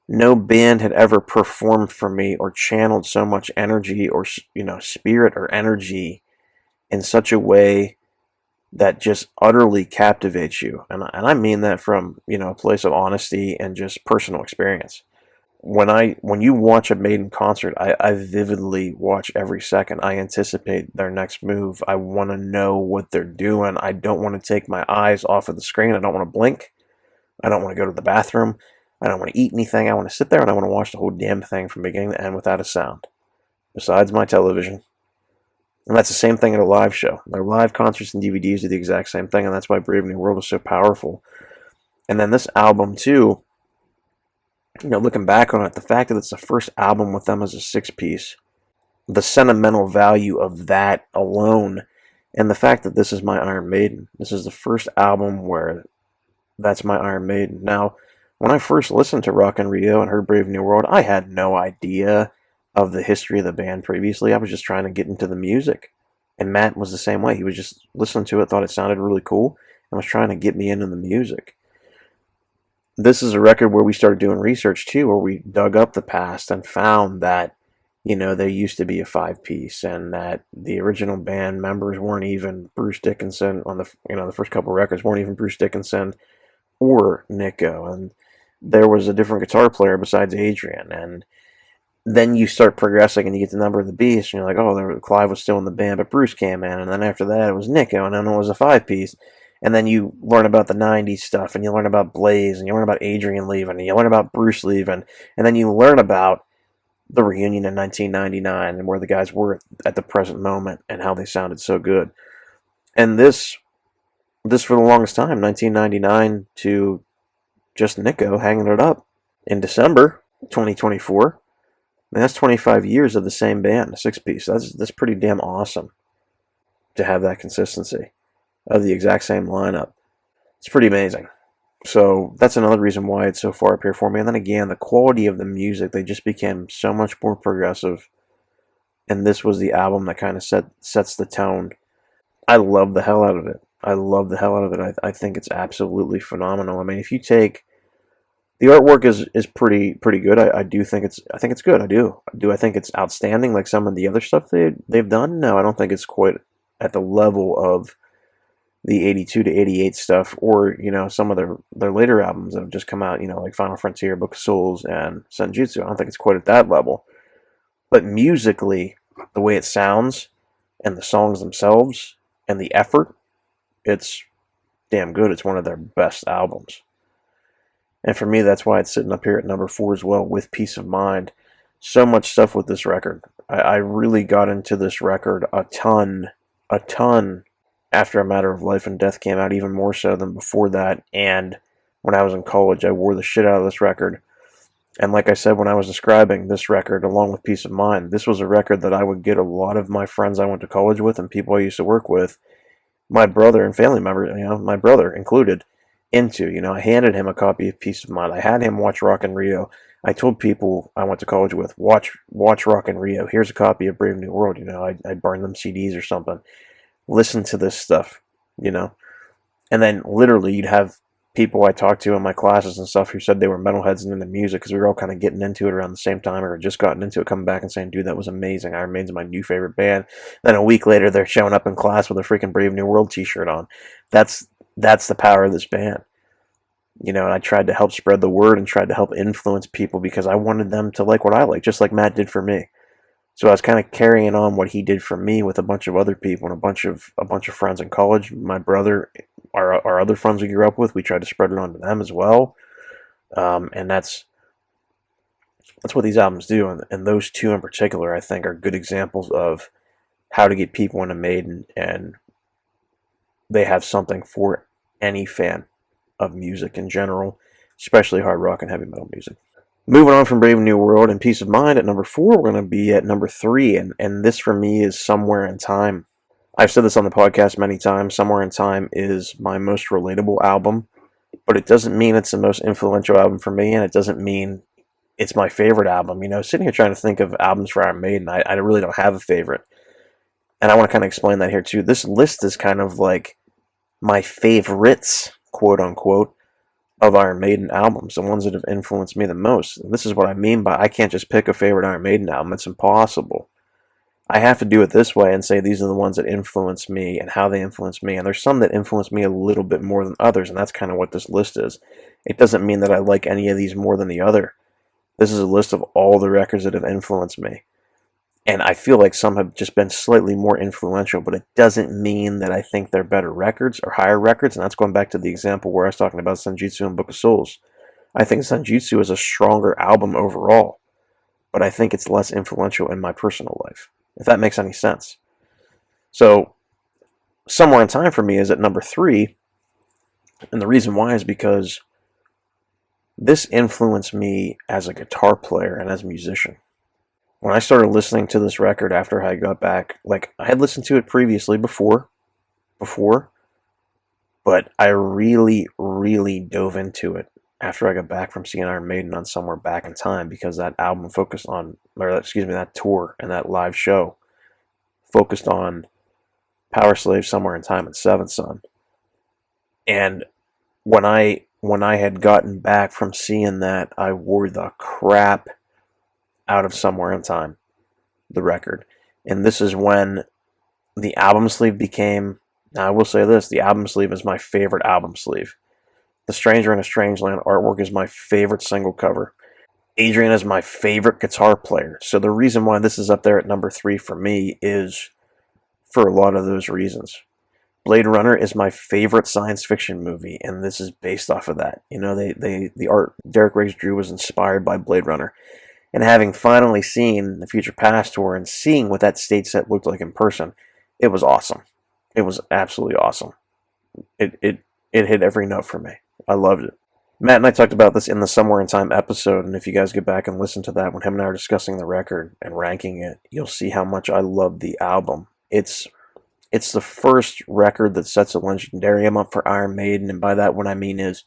No band had ever performed for me or channeled so much energy or, you know, spirit or energy in such a way that just utterly captivates you. And I mean that from, you know, a place of honesty and just personal experience. When you watch a Maiden concert, I vividly watch every second. I anticipate their next move. I want to know what they're doing. I don't want to take my eyes off of the screen. I don't want to blink. I don't want to go to the bathroom. I don't want to eat anything. I want to sit there and I want to watch the whole damn thing from beginning to end without a sound, besides my television. And that's the same thing at a live show. Their live concerts and DVDs do the exact same thing, and that's why Brave New World is so powerful. And then this album, too, looking back on it, the fact that it's the first album with them as a 6-piece, the sentimental value of that alone, and the fact that this is my Iron Maiden. This is the first album where that's my Iron Maiden. Now, when I first listened to Rock in Rio and heard Brave New World, I had no idea of the history of the band previously. I was just trying to get into the music. And Matt was the same way. He was just listening to it, thought it sounded really cool, and was trying to get me into the music. This is a record where we started doing research too, where we dug up the past and found that, there used to be a 5-piece, and that the original band members weren't even Bruce Dickinson on the first couple records weren't even Bruce Dickinson or Nico, and there was a different guitar player besides Adrian. And then you start progressing and you get the Number of the Beast, and you're like, oh, Clive was still in the band, but Bruce came in, and then after that it was Nico, and then it was a 5-piece. And then you learn about the 90s stuff, and you learn about Blaze, and you learn about Adrian leaving, and you learn about Bruce leaving, and then you learn about the reunion in 1999 and where the guys were at the present moment and how they sounded so good. And this for the longest time, 1999 to just Nico hanging it up in December 2024. And that's 25 years of the same band, a 6-piece. That's pretty damn awesome to have that consistency of the exact same lineup. It's pretty amazing. So that's another reason why it's so far up here for me. And then again, the quality of the music, they just became so much more progressive. And this was the album that kind of sets the tone. I love the hell out of it. I think it's absolutely phenomenal. I mean, if you take the artwork is pretty good. I think it's good. I do. I think it's outstanding like some of the other stuff they've done? No, I don't think it's quite at the level of the 82 to 88 stuff, or some of their later albums that have just come out, like Final Frontier, Book of Souls, and Senjutsu. I don't think it's quite at that level. But musically, the way it sounds, and the songs themselves, and the effort, it's damn good. It's one of their best albums. And for me, that's why it's sitting up here at number 4 as well, with Peace of Mind. So much stuff with this record. I really got into this record a ton, after A Matter of Life and Death came out, even more so than before that. And when I was in college, I wore the shit out of this record. And like I said, when I was describing this record, along with Peace of Mind, this was a record that I would get a lot of my friends I went to college with and people I used to work with, my brother and family members, my brother included, into. I handed him a copy of Peace of Mind. I had him watch Rock in Rio. I told people I went to college with, watch Rock in Rio. Here's a copy of Brave New World. I'd burn them CDs or something. Listen to this stuff, and then literally you'd have people I talked to in my classes and stuff who said they were metalheads and into music because we were all kind of getting into it around the same time, or had just gotten into it, coming back and saying, dude, that was amazing. Iron Maiden's my new favorite band. Then a week later, they're showing up in class with a freaking Brave New World t-shirt on. That's the power of this band. And I tried to help spread the word and tried to help influence people because I wanted them to like what I like, just like Matt did for me. So I was kind of carrying on what he did for me with a bunch of other people and a bunch of friends in college. My brother, our other friends we grew up with, we tried to spread it on to them as well. And that's what these albums do. And those two in particular, I think, are good examples of how to get people into Maiden, and they have something for any fan of music in general, especially hard rock and heavy metal music. Moving on from Brave New World and Peace of Mind at number 4, we're going to be at number 3, and this for me is Somewhere in Time. I've said this on the podcast many times. Somewhere in Time is my most relatable album, but it doesn't mean it's the most influential album for me, and it doesn't mean it's my favorite album. Sitting here trying to think of albums for Iron Maiden, I really don't have a favorite, and I want to kind of explain that here too. This list is kind of like my favorites, quote unquote, of Iron Maiden albums, the ones that have influenced me the most. And this is what I mean by I can't just pick a favorite Iron Maiden album. It's impossible. I have to do it this way and say these are the ones that influence me and how they influence me. And there's some that influence me a little bit more than others, and that's kind of what this list is. It doesn't mean that I like any of these more than the other. This is a list of all the records that have influenced me. And I feel like some have just been slightly more influential, but it doesn't mean that I think they're better records or higher records. And that's going back to the example where I was talking about Senjutsu and Book of Souls. I think Senjutsu is a stronger album overall, but I think it's less influential in my personal life, if that makes any sense. So Somewhere in Time for me is at number 3, and the reason why is because this influenced me as a guitar player and as a musician. When I started listening to this record after I got back, like I had listened to it previously before, but I really, really dove into it after I got back from seeing Iron Maiden on Somewhere Back in Time, because that album focused on, or excuse me, that tour and that live show focused on Power Slave, Somewhere in Time, and Seventh Son. And when I had gotten back from seeing that, I wore the crap out of Somewhere in Time, the record. And this is when the album sleeve became, now I will say this, the album sleeve is my favorite album sleeve. The Stranger in a Strange Land artwork is my favorite single cover. Adrian is my favorite guitar player. So the reason why this is up there at number 3 for me is for a lot of those reasons. Blade Runner is my favorite science fiction movie, and this is based off of that. You know, the art Derek Riggs drew was inspired by Blade Runner. And having finally seen the Future Past tour and seeing what that stage set looked like in person, it was awesome. It was absolutely awesome. It hit every note for me. I loved it. Matt and I talked about this in the Somewhere in Time episode, and if you guys get back and listen to that when him and I are discussing the record and ranking it, you'll see how much I love the album. It's the first record that sets a legendarium up for Iron Maiden, and by that what I mean is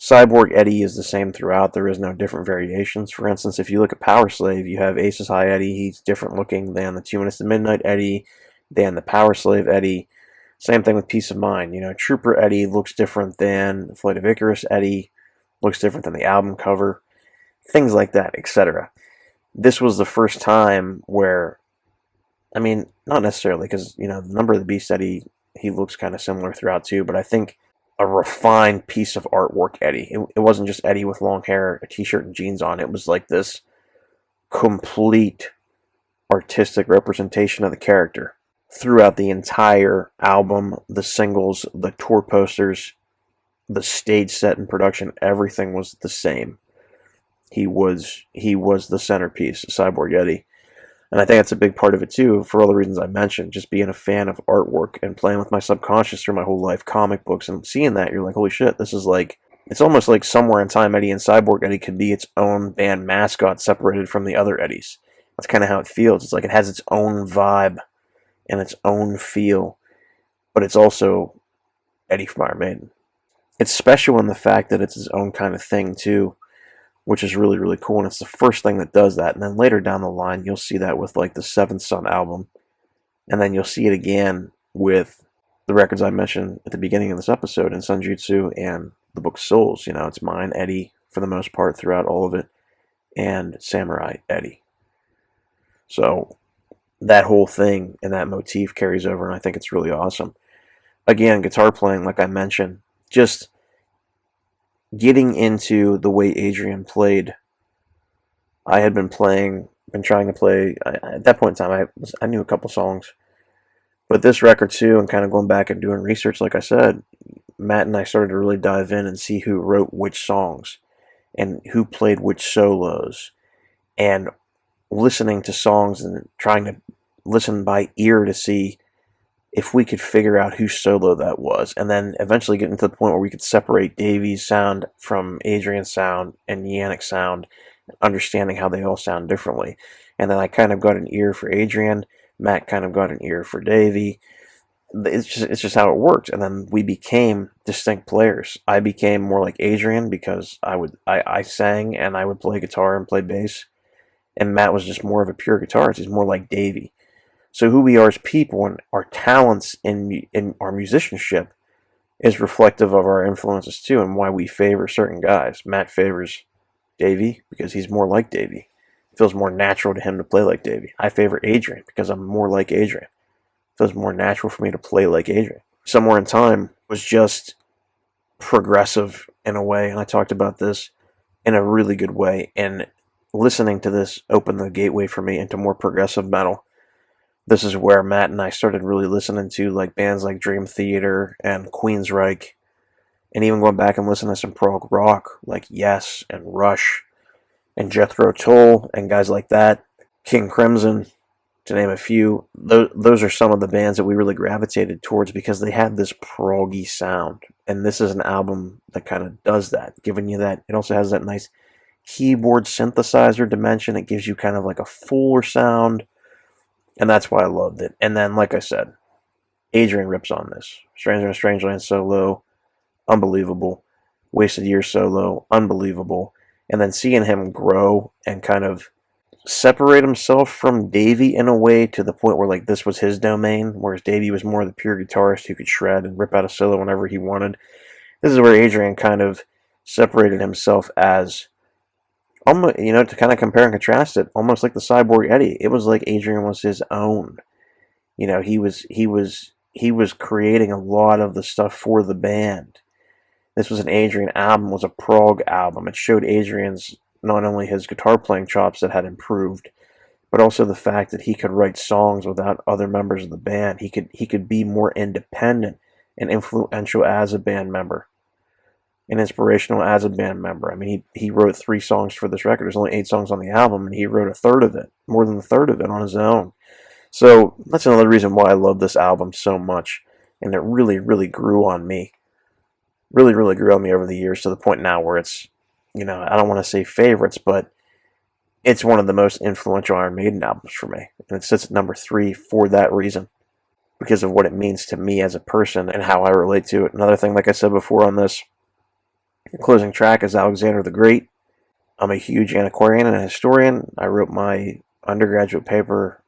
Cyborg Eddie is the same throughout. There is no different variations. For instance, if you look at Power Slave, you have Aces High Eddie. He's different looking than the 2 Minutes to Midnight Eddie, than the Power Slave Eddie. Same thing with Peace of Mind. You know, Trooper Eddie looks different than Flight of Icarus Eddie, looks different than the album cover, things like that, etc. This was the first time where, I mean, not necessarily, because, you know, the Number of the Beast Eddie, he looks kind of similar throughout too, but I think a refined piece of artwork Eddie. It wasn't just Eddie with long hair, a t-shirt, and jeans on. It was like this complete artistic representation of the character throughout the entire album, the singles, the tour posters, the stage set and production. Everything was the same. He was the centerpiece, Cyborg Eddie. And I think that's a big part of it too, for all the reasons I mentioned. Just being a fan of artwork and playing with my subconscious through my whole life, comic books, and seeing that, you're like, holy shit, this is like, it's almost like Somewhere in Time Eddie and Cyborg Eddie could be its own band mascot separated from the other Eddies. That's kind of how it feels. It's like it has its own vibe and its own feel, but it's also Eddie from Iron Maiden. It's special in the fact that it's its own kind of thing too, which is really, really cool, and it's the first thing that does that. And then later down the line, you'll see that with like the Seventh Son album, and then you'll see it again with the records I mentioned at the beginning of this episode in Sunjutsu and the Book of Souls. You know, it's mine, Eddie, for the most part throughout all of it, and Samurai Eddie. So that whole thing and that motif carries over, and I think it's really awesome. Again, guitar playing, like I mentioned, just getting into the way Adrian played. I had been trying to play, at that point in time, I knew a couple songs. But this record too, and kind of going back and doing research, like I said, Matt and I started to really dive in and see who wrote which songs and who played which solos, and listening to songs and trying to listen by ear to see if we could figure out whose solo that was, and then eventually getting to the point where we could separate Davey's sound from Adrian's sound and Yannick's sound, understanding how they all sound differently. And then I kind of got an ear for Adrian, Matt kind of got an ear for Davey. It's just how it worked, and then we became distinct players. I became more like Adrian because I sang and I would play guitar and play bass, and Matt was just more of a pure guitarist. He's more like Davey. So who we are as people and our talents in our musicianship is reflective of our influences too, and why we favor certain guys. Matt favors Davey because he's more like Davey. It feels more natural to him to play like Davey. I favor Adrian because I'm more like Adrian. It feels more natural for me to play like Adrian. Somewhere in Time was just progressive in a way, and I talked about this in a really good way, and listening to this opened the gateway for me into more progressive metal. This is where Matt and I started really listening to like bands like Dream Theater and Queensryche, and even going back and listening to some prog rock like Yes and Rush and Jethro Tull and guys like that, King Crimson, to name a few. Those are some of the bands that we really gravitated towards because they had this proggy sound. And this is an album that kind of does that, giving you that. It also has that nice keyboard synthesizer dimension. It gives you kind of like a fuller sound. And that's why I loved it. And then, like I said, Adrian rips on this. Stranger in a Strange Land solo, unbelievable. Wasted Years solo, unbelievable. And then seeing him grow and kind of separate himself from Davey in a way to the point where like this was his domain, whereas Davey was more the pure guitarist who could shred and rip out a solo whenever he wanted. This is where Adrian kind of separated himself as almost, to kind of compare and contrast it, almost like the Cyborg Eddie. It was like Adrian was his own. He was creating a lot of the stuff for the band. This was an Adrian album, was a prog album. It showed Adrian's, not only his guitar playing chops that had improved, but also the fact that he could write songs without other members of the band. He could be more independent and influential as a band member, and inspirational as a band member. I mean, he wrote 3 songs for this record. There's only 8 songs on the album, and he wrote a third of it, more than a third of it on his own. So that's another reason why I love this album so much, and it really, really grew on me. Really, really grew on me over the years to the point now where it's, I don't want to say favorites, but it's one of the most influential Iron Maiden albums for me. And it sits at number 3 for that reason, because of what it means to me as a person and how I relate to it. Another thing, like I said before on this, the closing track is Alexander the Great. I'm a huge antiquarian and a historian. I wrote my undergraduate paper,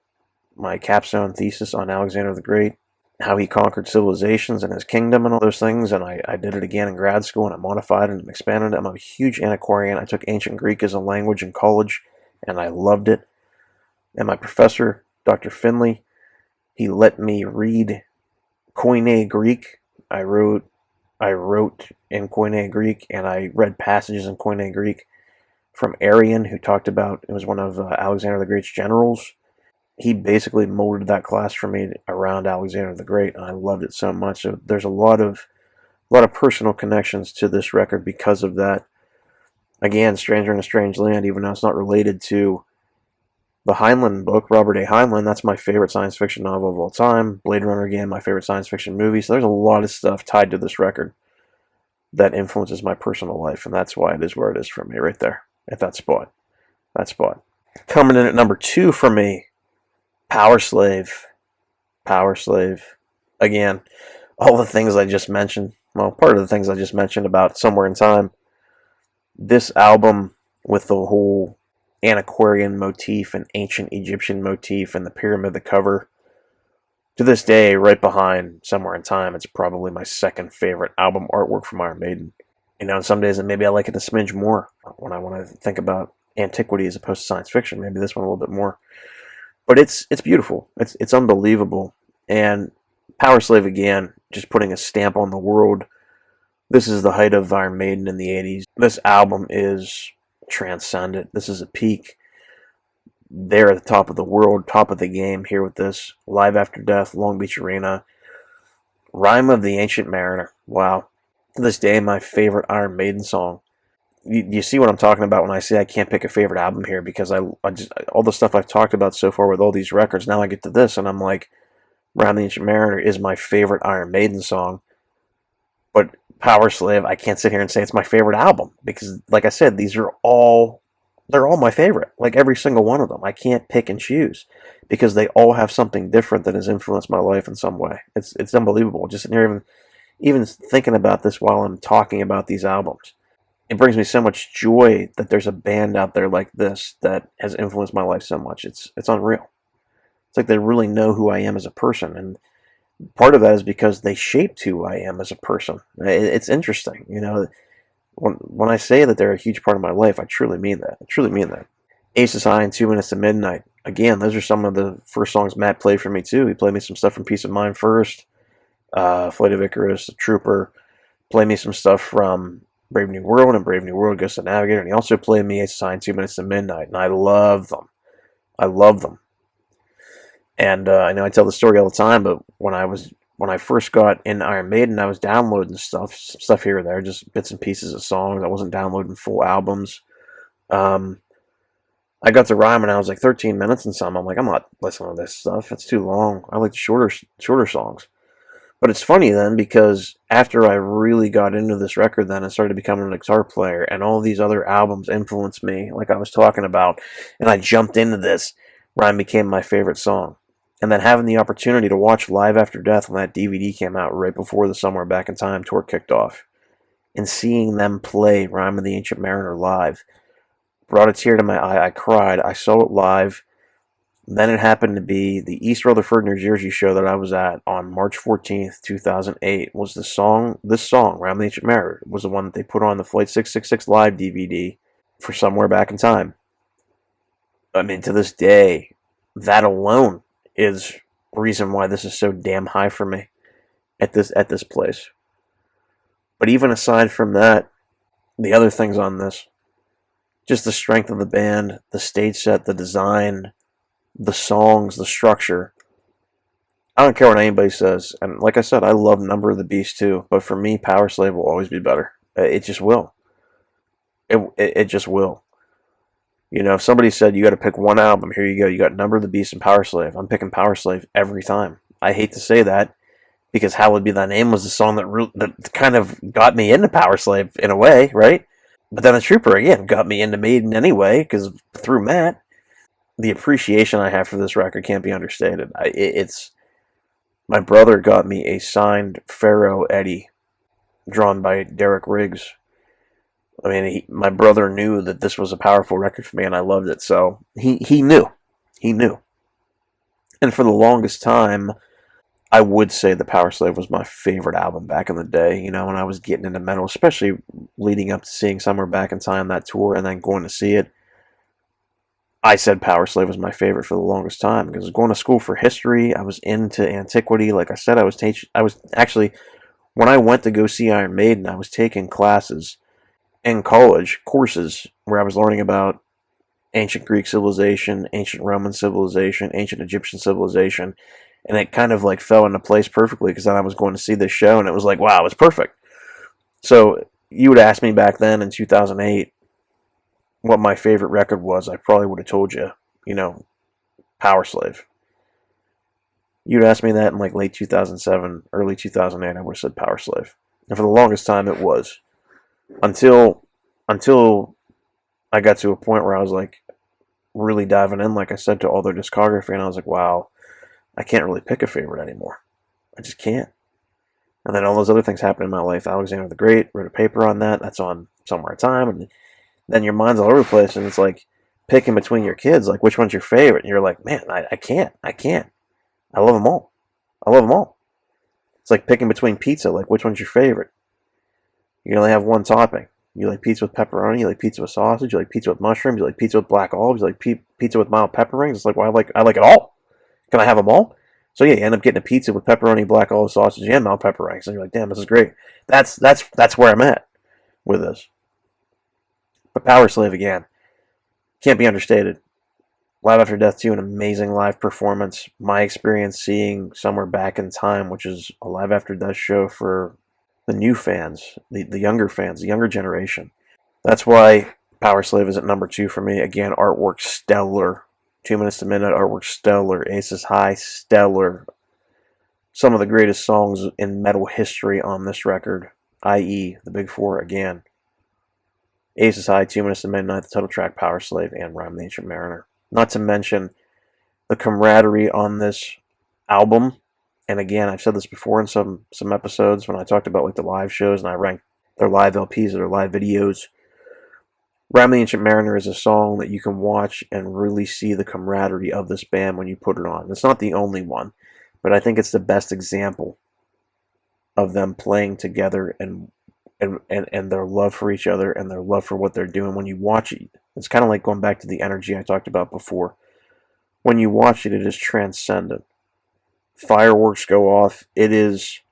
my capstone thesis on Alexander the Great, how he conquered civilizations and his kingdom and all those things, and I did it again in grad school, and I modified it and expanded it. I'm a huge antiquarian. I took ancient Greek as a language in college, and I loved it. And my professor, Dr. Finley, he let me read Koine Greek. I wrote in Koine Greek, and I read passages in Koine Greek from Arrian, who talked about, it was one of Alexander the Great's generals. He basically molded that class for me around Alexander the Great, and I loved it so much. So there's a lot of personal connections to this record because of that. Again, Stranger in a Strange Land, even though it's not related to the Heinlein book, Robert A. Heinlein, that's my favorite science fiction novel of all time. Blade Runner, again, my favorite science fiction movie. So there's a lot of stuff tied to this record that influences my personal life, and that's why it is where it is for me, right there, at that spot. Coming in at number 2 for me, Power Slave. Again, all the things I just mentioned, well, part of the things I just mentioned about Somewhere in Time, this album with the whole antiquarian motif and ancient Egyptian motif and the pyramid, the cover, to this day, right behind Somewhere in Time, it's probably my second favorite album artwork from Iron Maiden. And some days maybe I like it a smidge more when I want to think about antiquity as opposed to science fiction. Maybe this one a little bit more. But it's beautiful. It's unbelievable. And Power Slave, again, just putting a stamp on the world. This is the height of Iron Maiden in the 80s. This album is transcendent. This is a peak. They're at the top of the world, top of the game here with this. Live After Death, Long Beach Arena. Rhyme of the Ancient Mariner. Wow. To this day, my favorite Iron Maiden song. You see what I'm talking about when I say I can't pick a favorite album here, because I just, all the stuff I've talked about so far with all these records, now I get to this and I'm like, Rhyme of the Ancient Mariner is my favorite Iron Maiden song. But Power Slave, I can't sit here and say it's my favorite album, because like I said, they're all my favorite. Like every single one of them. I can't pick and choose, because they all have something different that has influenced my life in some way. It's unbelievable. Just sitting here even thinking about this while I'm talking about these albums. It brings me so much joy that there's a band out there like this that has influenced my life so much. It's unreal. It's like they really know who I am as a person, and part of that is because they shaped who I am as a person. It's interesting, When I say that they're a huge part of my life, I truly mean that. Aces High and 2 Minutes to Midnight. Again, those are some of the first songs Matt played for me too. He played me some stuff from Peace of Mind first, Flight of Icarus, The Trooper. Played me some stuff from Brave New World and Brave New World, Ghost of the Navigator, and he also played me Aces High and 2 Minutes to Midnight, and I love them. And I know I tell the story all the time, but when I first got in Iron Maiden, I was downloading stuff here or there, just bits and pieces of songs. I wasn't downloading full albums. I I got to Rhyme and I was like 13 minutes and some. I'm like, I'm not listening to this stuff. It's too long. I like the shorter songs. But it's funny then because after I really got into this record, then I started becoming a guitar player, and all these other albums influenced me, like I was talking about, and I jumped into this. Rhyme became my favorite song. And then having the opportunity to watch Live After Death when that DVD came out right before the Somewhere Back in Time tour kicked off, and seeing them play Rhyme of the Ancient Mariner live brought a tear to my eye. I cried. I saw it live. Then it happened to be the East Rutherford, New Jersey show that I was at on March 14th, 2008. Was this song, Rhyme of the Ancient Mariner, was the one that they put on the Flight 666 live DVD for Somewhere Back in Time. I mean, to this day, that alone is reason why this is so damn high for me at this place. But even aside from that, the other things on this, just the strength of the band, the stage set, the design, the songs, the structure. I don't care what anybody says. And like I said, I love Number of the Beast too. But for me, Power Slave will always be better. It just will. It just will. You know, if somebody said you got to pick one album, here you go. You got Number of the Beast and Power Slave. I'm picking Power Slave every time. I hate to say that because How Would Be Thy Name was the song that kind of got me into Power Slave in a way, right? But then The Trooper, again, got me into Maiden anyway because through Matt. The appreciation I have for this record can't be understated. It's my brother got me a signed Pharaoh Eddie drawn by Derek Riggs. I mean, my brother knew that this was a powerful record for me, and I loved it. So he knew, And for the longest time, I would say the Power Slave was my favorite album back in the day. You know, when I was getting into metal, especially leading up to seeing Somewhere Back in Time, that tour, and then going to see it. I said Power Slave was my favorite for the longest time because I was going to school for history. I was into antiquity. Like I said, I was actually, when I went to go see Iron Maiden, I was taking classes in college, courses where I was learning about ancient Greek civilization, ancient Roman civilization, ancient Egyptian civilization, and it kind of like fell into place perfectly because then I was going to see this show and it was like, wow, it was perfect. So you would ask me back then in 2008, what my favorite record was, I probably would have told you, Power Slave. You'd ask me that in like late 2007, early 2008, I would have said Power Slave. And for the longest time it was. Until I got to a point where I was like really diving in, like I said, to all their discography, and I was like, wow, I can't really pick a favorite anymore. I just can't. And then all those other things happened in my life. Alexander the Great, wrote a paper on that. That's on Somewhere in Time, and then your mind's all over the place, and it's like picking between your kids, like which one's your favorite, and you're like, man, I can't. I love them all. It's like picking between pizza, like which one's your favorite. You can only have one topping. You like pizza with pepperoni, you like pizza with sausage, you like pizza with mushrooms, you like pizza with black olives, you like pizza with mild pepper rings. It's like, well, I like it all. Can I have them all? So yeah, you end up getting a pizza with pepperoni, black olive, sausage, and mild pepper rings, and you're like, damn, this is great. That's where I'm at with this. But Power Slave, again, can't be understated. Live After Death 2, an amazing live performance. My experience seeing Somewhere Back in Time, which is a Live After Death show for the new fans, the younger fans, the younger generation. That's why Power Slave is at number 2 for me. Again, artwork stellar. 2 Minutes to Midnight, artwork stellar. Aces High, stellar. Some of the greatest songs in metal history on this record, i.e. the Big Four again. Aces High, 2 Minutes to Midnight, the title track, Power Slave, and Rhyme of the Ancient Mariner. Not to mention the camaraderie on this album. And again, I've said this before in some episodes when I talked about like the live shows and I ranked their live LPs or their live videos. Rhyme of the Ancient Mariner is a song that you can watch and really see the camaraderie of this band when you put it on. It's not the only one, but I think it's the best example of them playing together and their love for each other and their love for what they're doing. When you watch it, it's kind of like going back to the energy I talked about before. When you watch it, it is transcendent. Fireworks go off. It's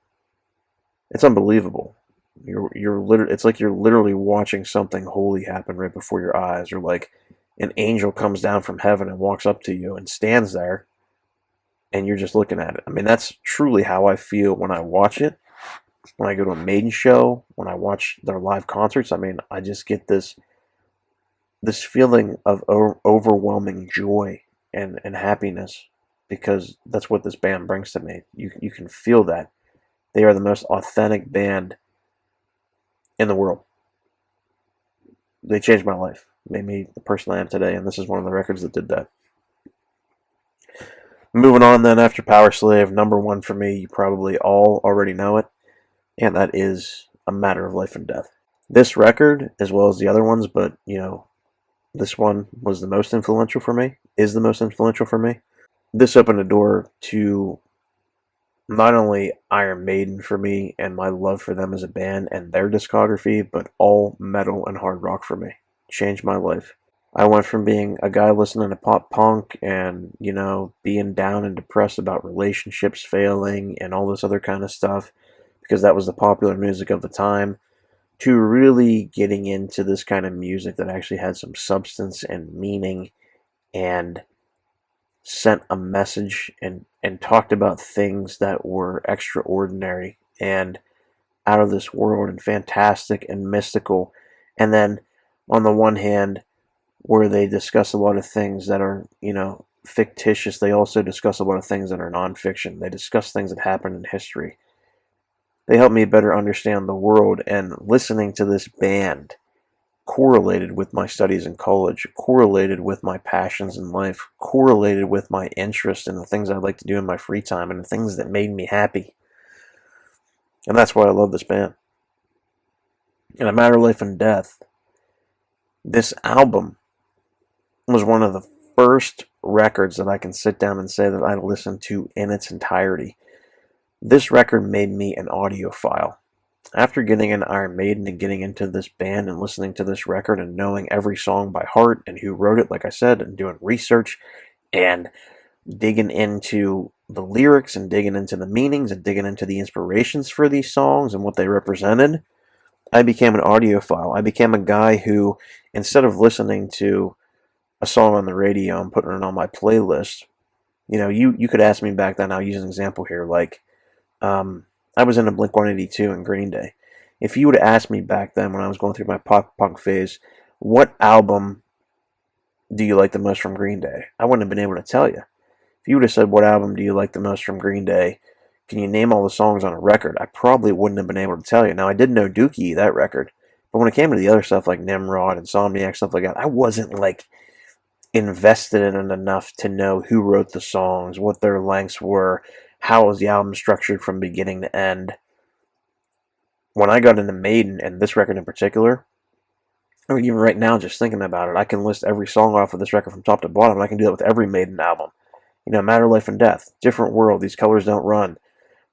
unbelievable. It's like you're literally watching something holy happen right before your eyes, or like an angel comes down from heaven and walks up to you and stands there, and you're just looking at it. I mean, that's truly how I feel when I watch it. When I go to a Maiden show, when I watch their live concerts, I mean, I just get this this feeling of overwhelming joy and happiness, because that's what this band brings to me. You can feel that. They are the most authentic band in the world. They changed my life, made me the person I am today, and this is one of the records that did that. Moving on then, after Power Slave, number one for me, you probably all already know it, and that is A Matter of Life and Death. This record, as well as the other ones, but, this one was the most influential for me, is the most influential for me. This opened the door to not only Iron Maiden for me and my love for them as a band and their discography, but all metal and hard rock for me. Changed my life. I went from being a guy listening to pop punk and, being down and depressed about relationships failing and all this other kind of stuff, because that was the popular music of the time, to really getting into this kind of music that actually had some substance and meaning and sent a message and talked about things that were extraordinary and out of this world and fantastic and mystical. And then on the one hand, where they discuss a lot of things that are, fictitious, they also discuss a lot of things that are nonfiction. They discuss things that happened in history. They help me better understand the world, and listening to this band correlated with my studies in college, correlated with my passions in life, correlated with my interest in the things I'd like to do in my free time and the things that made me happy. And that's why I love this band. In A Matter of Life and Death, this album was one of the first records that I can sit down and say that I listened to in its entirety. This record made me an audiophile. After getting in Iron Maiden and getting into this band and listening to this record and knowing every song by heart and who wrote it, like I said, and doing research and digging into the lyrics and digging into the meanings and digging into the inspirations for these songs and what they represented, I became an audiophile. I became a guy who, instead of listening to a song on the radio and putting it on my playlist, you could ask me back then, I'll use an example here, like, I was into Blink-182 and Green Day. If you would have asked me back then when I was going through my pop punk phase, what album do you like the most from Green Day? I wouldn't have been able to tell you. If you would have said, what album do you like the most from Green Day? Can you name all the songs on a record? I probably wouldn't have been able to tell you. Now, I did know Dookie, that record. But when it came to the other stuff like Nimrod, Insomniac, stuff like that, I wasn't, invested in it enough to know who wrote the songs, what their lengths were, how was the album structured from beginning to end. When I got into Maiden, and this record in particular, I mean, even right now, just thinking about it, I can list every song off of this record from top to bottom, and I can do that with every Maiden album. Matter of Life and Death, Different World, These Colors Don't Run,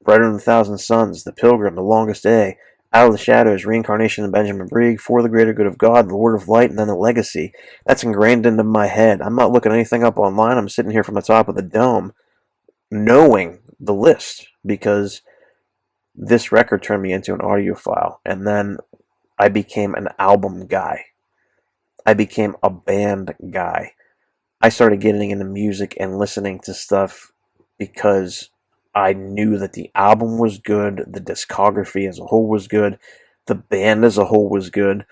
Brighter Than a Thousand Suns, The Pilgrim, The Longest Day, Out of the Shadows, Reincarnation of Benjamin Brieg, For the Greater Good of God, The Lord of Light, and then The Legacy. That's ingrained into my head. I'm not looking anything up online. I'm sitting here from the top of the dome knowing the list, because this record turned me into an audiophile. And then I became an album guy. I became a band guy. I started getting into music and listening to stuff because I knew that the album was good, the discography as a whole was good, the band as a whole was good.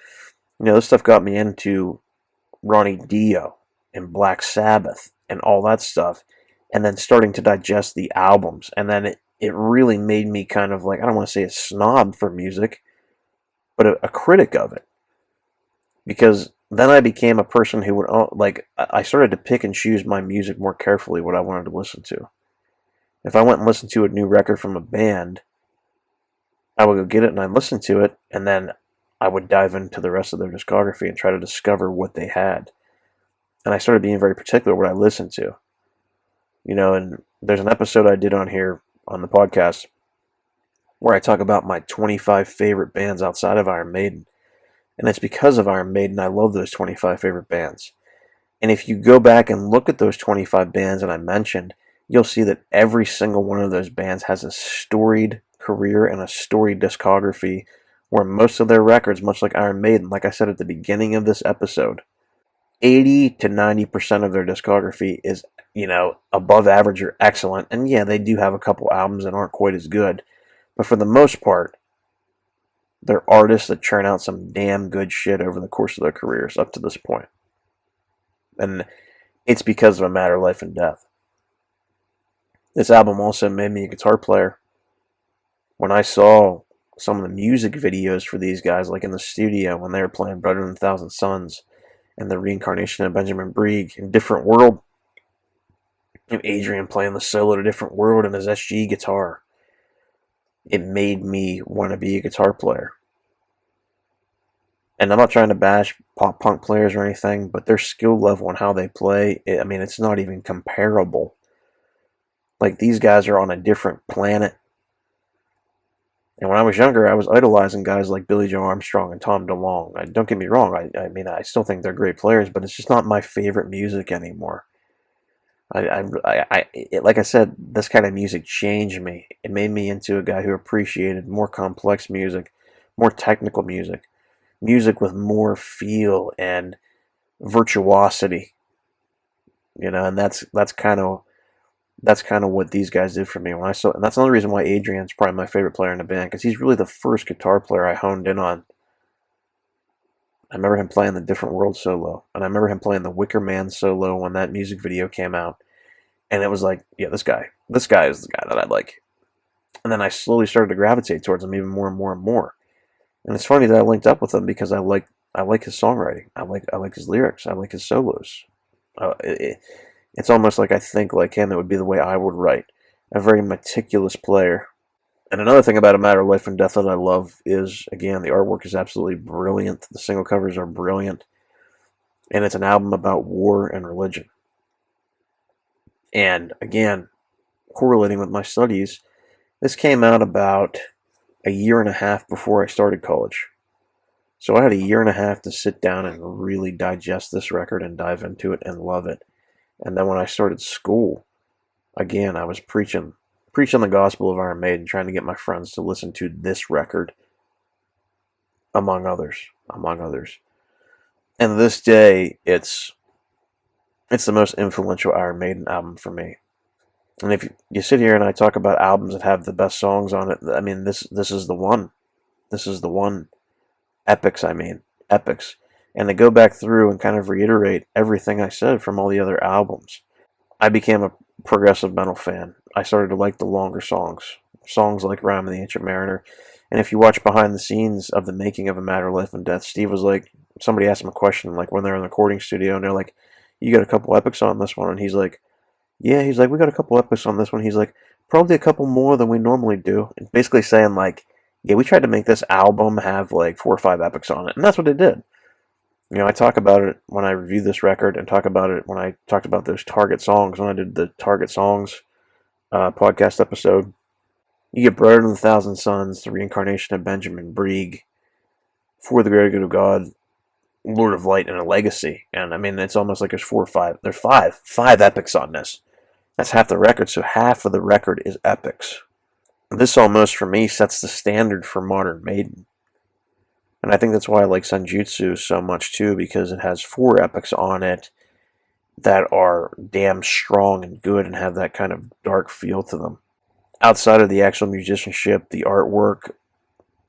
This stuff got me into Ronnie Dio and Black Sabbath and all that stuff, and then starting to digest the albums. And then it really made me kind of like, I don't want to say a snob for music, but a critic of it. Because then I became a person who would, I started to pick and choose my music more carefully, what I wanted to listen to. If I went and listened to a new record from a band, I would go get it and I'd listen to it, and then I would dive into the rest of their discography and try to discover what they had. And I started being very particular what I listened to. And there's an episode I did on here on the podcast where I talk about my 25 favorite bands outside of Iron Maiden. And it's because of Iron Maiden I love those 25 favorite bands. And if you go back and look at those 25 bands that I mentioned, you'll see that every single one of those bands has a storied career and a storied discography, where most of their records, much like Iron Maiden, like I said at the beginning of this episode, 80 to 90% of their discography is, above average or excellent. And yeah, they do have a couple albums that aren't quite as good. But for the most part, they're artists that churn out some damn good shit over the course of their careers up to this point. And it's because of A Matter of Life and Death. This album also made me a guitar player. When I saw some of the music videos for these guys, like in the studio when they were playing Brighter Than a Thousand Suns and the reincarnation of Benjamin Brieg in Different World, and Adrian playing the solo to Different World and his SG guitar, it made me want to be a guitar player. And I'm not trying to bash pop punk players or anything, but their skill level and how they play, I mean, it's not even comparable. Like, these guys are on a different planet. And when I was younger, I was idolizing guys like Billy Joe Armstrong and Tom DeLonge. Don't get me wrong, I mean, I still think they're great players, but it's just not my favorite music anymore. Like I said, this kind of music changed me. It made me into a guy who appreciated more complex music, more technical music, music with more feel and virtuosity. And that's kind of what these guys did for me when I saw. And that's another reason why Adrian's probably my favorite player in the band, because he's really the first guitar player I honed in on. I remember him playing the Different World solo, and I remember him playing the Wicker Man solo when that music video came out. And it was like, yeah, this guy is the guy that I like. And then I slowly started to gravitate towards him even more and more and more. And it's funny that I linked up with him because I like his songwriting. I like his lyrics. I like his solos. It's almost like I think like him. It would be the way I would write. A very meticulous player. And another thing about A Matter of Life and Death that I love is, again, the artwork is absolutely brilliant. The single covers are brilliant. And it's an album about war and religion. And again, correlating with my studies, this came out about a year and a half before I started college. So I had a year and a half to sit down and really digest this record and dive into it and love it. And then when I started school, again, I was preaching the gospel of Iron Maiden, trying to get my friends to listen to this record, among others. And this day, it's the most influential Iron Maiden album for me. And if you sit here and I talk about albums that have the best songs on it, I mean, this is the one. This is the one. Epics. And to go back through and kind of reiterate everything I said from all the other albums, I became a progressive metal fan. I started to like the longer songs like Rime of the Ancient Mariner. And if you watch behind the scenes of the making of A Matter of Life and Death, Steve was like, somebody asked him a question, like when they're in the recording studio, and they're like, you got a couple epics on this one? And he's like, yeah, we got a couple epics on this one. He's like, probably a couple more than we normally do. And basically saying like, yeah, we tried to make this album have like 4 or 5 epics on it. And that's what it did. I talk about it when I review this record, and talk about it when I talked about those Target songs, when I did the Target Songs podcast episode. You get Brighter Than a Thousand Suns, the reincarnation of Benjamin Brieg, For the Greater Good of God, Lord of Light, and A Legacy. And I mean, it's almost like there's 4 or 5. There's five epics on this. That's half the record, so half of the record is epics. This almost, for me, sets the standard for modern Maiden. And I think that's why I like Senjutsu so much, too, because it has 4 epics on it that are damn strong and good and have that kind of dark feel to them. Outside of the actual musicianship, the artwork,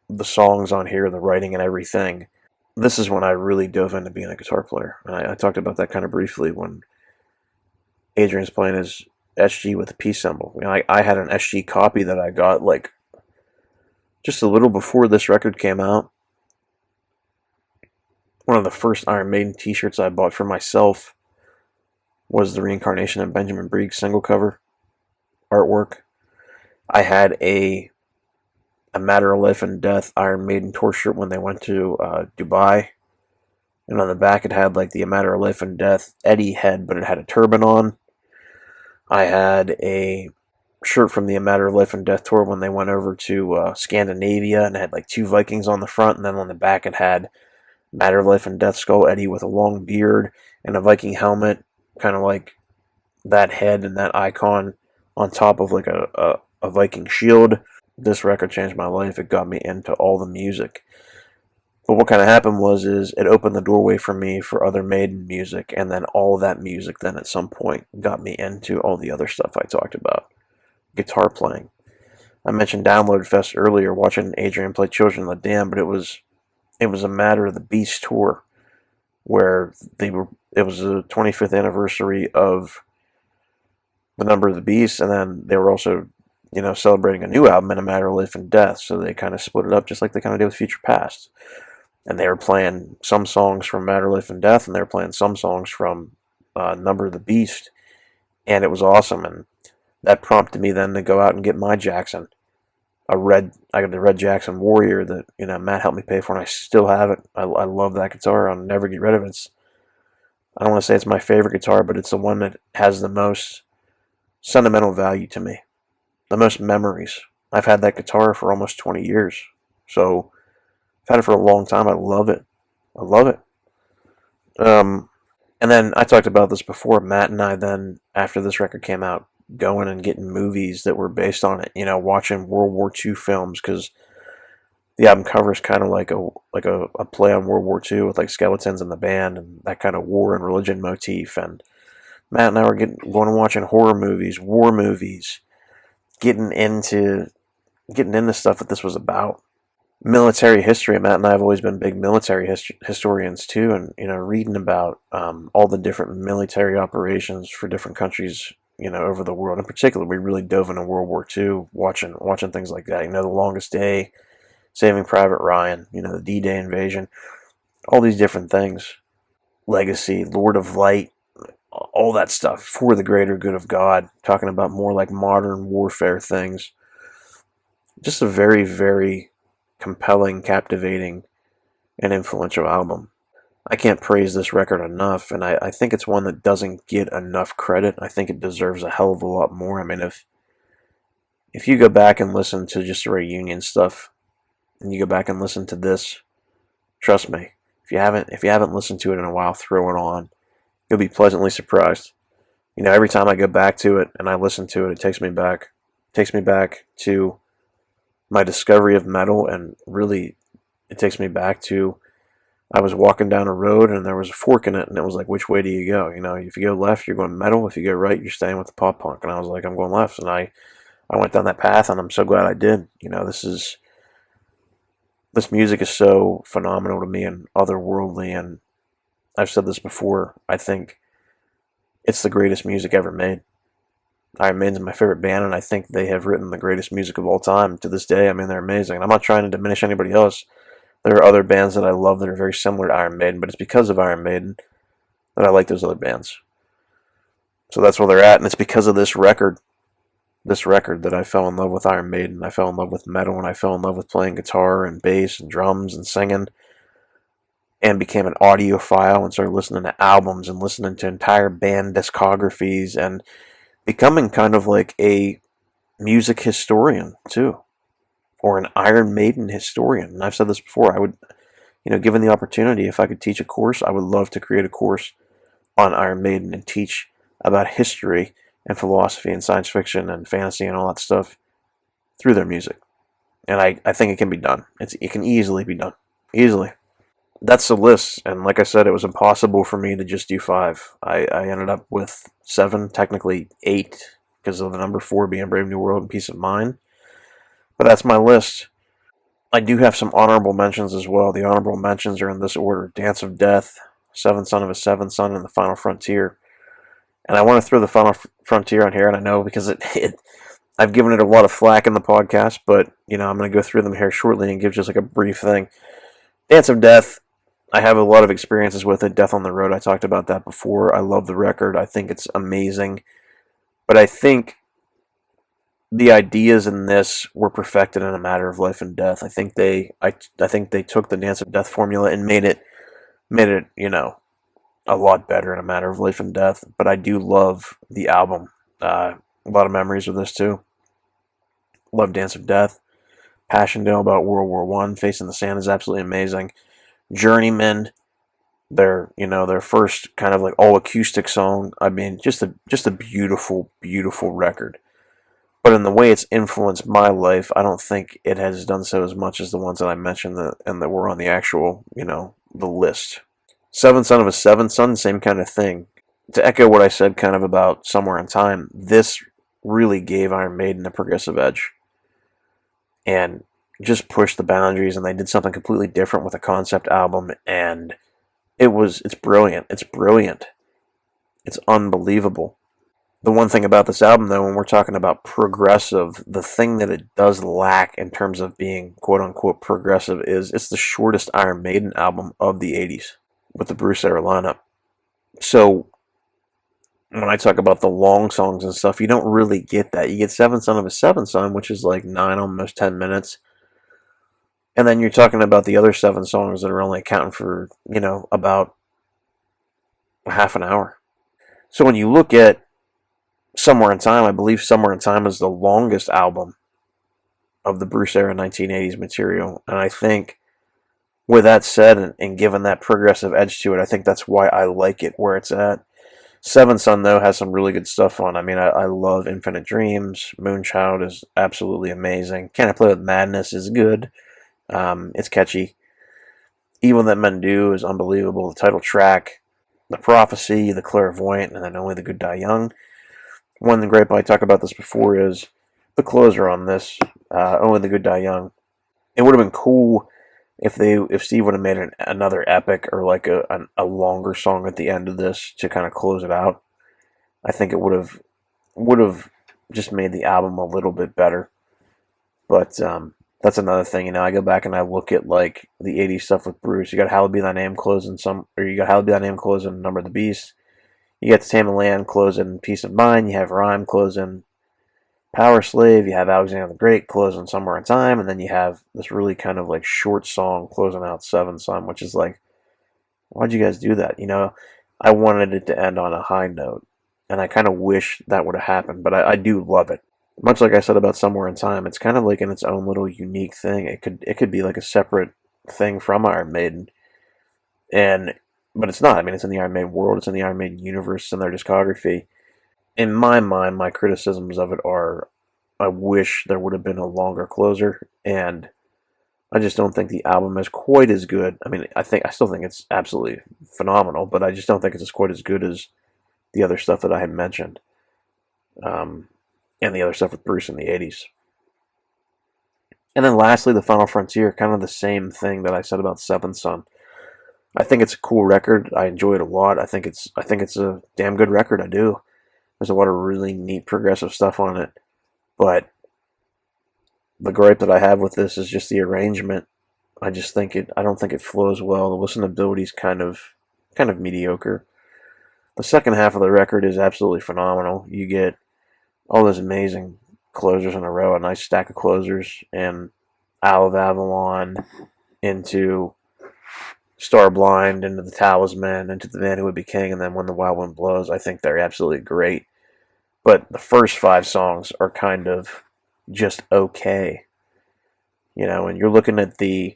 the songs on here, the writing and everything, this is when I really dove into being a guitar player. And I talked about that kind of briefly when Adrian's playing his SG with the P symbol. I had an SG copy that I got like just a little before this record came out. One of the first Iron Maiden t-shirts I bought for myself was the reincarnation of Benjamin Brieg single cover artwork. I had a Matter of Life and Death Iron Maiden tour shirt when they went to Dubai. And on the back it had like the A Matter of Life and Death Eddie head, but it had a turban on. I had a shirt from the A Matter of Life and Death tour when they went over to Scandinavia, and it had like 2 Vikings on the front, and then on the back it had Matter of Life and Death Skull Eddie with a long beard and a Viking helmet, kind of like that head and that icon on top of like a Viking shield. This record changed my life. It got me into all the music. But what kind of happened is it opened the doorway for me for other Maiden music, and then all of that music then at some point got me into all the other stuff I talked about. Guitar playing. I mentioned Download Fest earlier, watching Adrian play Children of the Damned, but it was A Matter of the Beast tour. where it was the 25th anniversary of The Number of the Beast, and then they were also, celebrating a new album, In a Matter of Life and Death. So they kind of split it up, just like they kind of did with Future Past. And they were playing some songs from Matter of Life and Death, and they were playing some songs from Number of the Beast, and it was awesome. And that prompted me then to go out and get my Jackson. I got the red Jackson Warrior that Matt helped me pay for, and I still have it. I love that guitar. I'll never get rid of it. I don't want to say it's my favorite guitar, but it's the one that has the most sentimental value to me, the most memories. I've had that guitar for almost 20 years, so I've had it for a long time. I love it. I love it. And then I talked about this before. Matt and I then, after this record came out, going and getting movies that were based on it. Watching World War II films, because the album cover is kind of like a play on World War II with like skeletons in the band and that kind of war and religion motif. And Matt and I were going and watching horror movies, war movies, getting into stuff that this was about. Military history. Matt and I have always been big military historians too, and reading about all the different military operations for different countries, over the world. In particular, we really dove into World War II, watching things like that. The Longest Day, Saving Private Ryan, the D-Day invasion, all these different things. Legacy, Lord of Light, all that stuff for the greater good of God. Talking about more like modern warfare things. Just a very, very compelling, captivating, and influential album. I can't praise this record enough, and I think it's one that doesn't get enough credit. I think it deserves a hell of a lot more. I mean, if you go back and listen to just the reunion stuff, and you go back and listen to this, trust me, if you haven't listened to it in a while, throw it on. You'll be pleasantly surprised. Every time I go back to it and I listen to it, it takes me back to my discovery of metal, and really, it takes me back to I was walking down a road and there was a fork in it, and it was like, which way do you go? If you go left, you're going metal. If you go right, you're staying with the pop punk. And I was like, I'm going left, and I went down that path, and I'm so glad I did. This music is so phenomenal to me and otherworldly, and I've said this before. I think it's the greatest music ever made. Iron Maiden's my favorite band, and I think they have written the greatest music of all time to this day. I mean, they're amazing. And I'm not trying to diminish anybody else. There are other bands that I love that are very similar to Iron Maiden, but it's because of Iron Maiden that I like those other bands. So that's where they're at, and it's because of this record that I fell in love with Iron Maiden. I fell in love with metal, and I fell in love with playing guitar and bass and drums and singing, and became an audiophile and started listening to albums and listening to entire band discographies and becoming kind of like a music historian too, or an Iron Maiden historian. And I've said this before, I would, given the opportunity, if I could teach a course, I would love to create a course on Iron Maiden and teach about history and philosophy and science fiction and fantasy and all that stuff through their music. And I think it can be done. It can easily be done. Easily. That's the list, and like I said, it was impossible for me to just do 5. I ended up with 7, technically 8, because of the number 4 being Brave New World and Peace of Mind. But that's my list. I do have some honorable mentions as well. The honorable mentions are in this order: Dance of Death, Seventh Son of a Seventh Son, and The Final Frontier. And I want to throw The Final Frontier on here, and I know because I've given it a lot of flack in the podcast, but I'm going to go through them here shortly and give just like a brief thing. Dance of Death, I have a lot of experiences with it. Death on the Road, I talked about that before. I love the record. I think it's amazing. But I think the ideas in this were perfected in A Matter of Life and Death. I think they took the Dance of Death formula and made it, a lot better in A Matter of Life and Death. But I do love the album. A lot of memories with this too. Love Dance of Death. Passchendaele about World War I. Face in the Sand is absolutely amazing. Journeyman, their first kind of like all acoustic song. I mean, just a beautiful, beautiful record. But in the way it's influenced my life, I don't think it has done so as much as the ones that I mentioned and that were on the actual, the list. Seventh Son of a Seventh Son, same kind of thing. To echo what I said kind of about Somewhere in Time, this really gave Iron Maiden a progressive edge. And just pushed the boundaries, and they did something completely different with a concept album, and It's brilliant. It's brilliant. It's unbelievable. The one thing about this album, though, when we're talking about progressive, the thing that it does lack in terms of being quote unquote progressive is it's the shortest Iron Maiden album of the 80s with the Bruce era lineup. So when I talk about the long songs and stuff, you don't really get that. You get Seven Son of a Seven Son, which is like 9, almost 10 minutes. And then you're talking about the other 7 songs that are only accounting for, about half an hour. So when you look at Somewhere in Time, I believe Somewhere in Time is the longest album of the Bruce era 1980s material. And I think with that said, and given that progressive edge to it, I think that's why I like it where it's at. Seven Son, though, has some really good stuff on. I mean, I love Infinite Dreams. Moonchild is absolutely amazing. Can I Play with Madness is good. It's catchy. Evil That Men Do is unbelievable. The title track, The Prophecy, The Clairvoyant, and then Only the Good Die Young. One great, I talked about this before, is the closer on this, Only the Good Die Young. It would have been cool if Steve would have made another epic or like a longer song at the end of this to kind of close it out. I think it would have just made the album a little bit better. But that's another thing. I go back and I look at like the 80s stuff with Bruce. You got Hallowed Be Thy Name closing you got Hallowed Be Thy Name closing Number of the Beast. You got Tame Land closing Peace of Mind. You have Rhyme closing Power Slave. You have Alexander the Great closing Somewhere in Time, and then you have this really kind of like short song closing out Seven Son, which is like, why'd you guys do that? I wanted it to end on a high note, and I kind of wish that would have happened, but I do love it. Much like I said about Somewhere in Time, it's kind of like in its own little unique thing. It could be like a separate thing from Iron Maiden, but it's not. I mean, it's in the Iron Maiden world. It's in the Iron Maiden universe. It's in their discography. In my mind, my criticisms of it are, I wish there would have been a longer closer, and I just don't think the album is quite as good. I mean, I still think it's absolutely phenomenal, but I just don't think it's quite as good as the other stuff that I had mentioned, and the other stuff with Bruce in the 80s. And then lastly, The Final Frontier, kind of the same thing that I said about Seventh Son. I think it's a cool record. I enjoy it a lot. I think it's a damn good record. I do. There's a lot of really neat progressive stuff on it. But the gripe that I have with this is just the arrangement. I don't think it flows well. The listenability is kind of mediocre. The second half of the record is absolutely phenomenal. You get all those amazing closers in a row, a nice stack of closers, and Isle of Avalon into Starblind, into The Talisman, into The Man Who Would Be King, and then When the Wild Wind Blows. I think they're absolutely great. But the first 5 songs are kind of just okay. And you're looking at the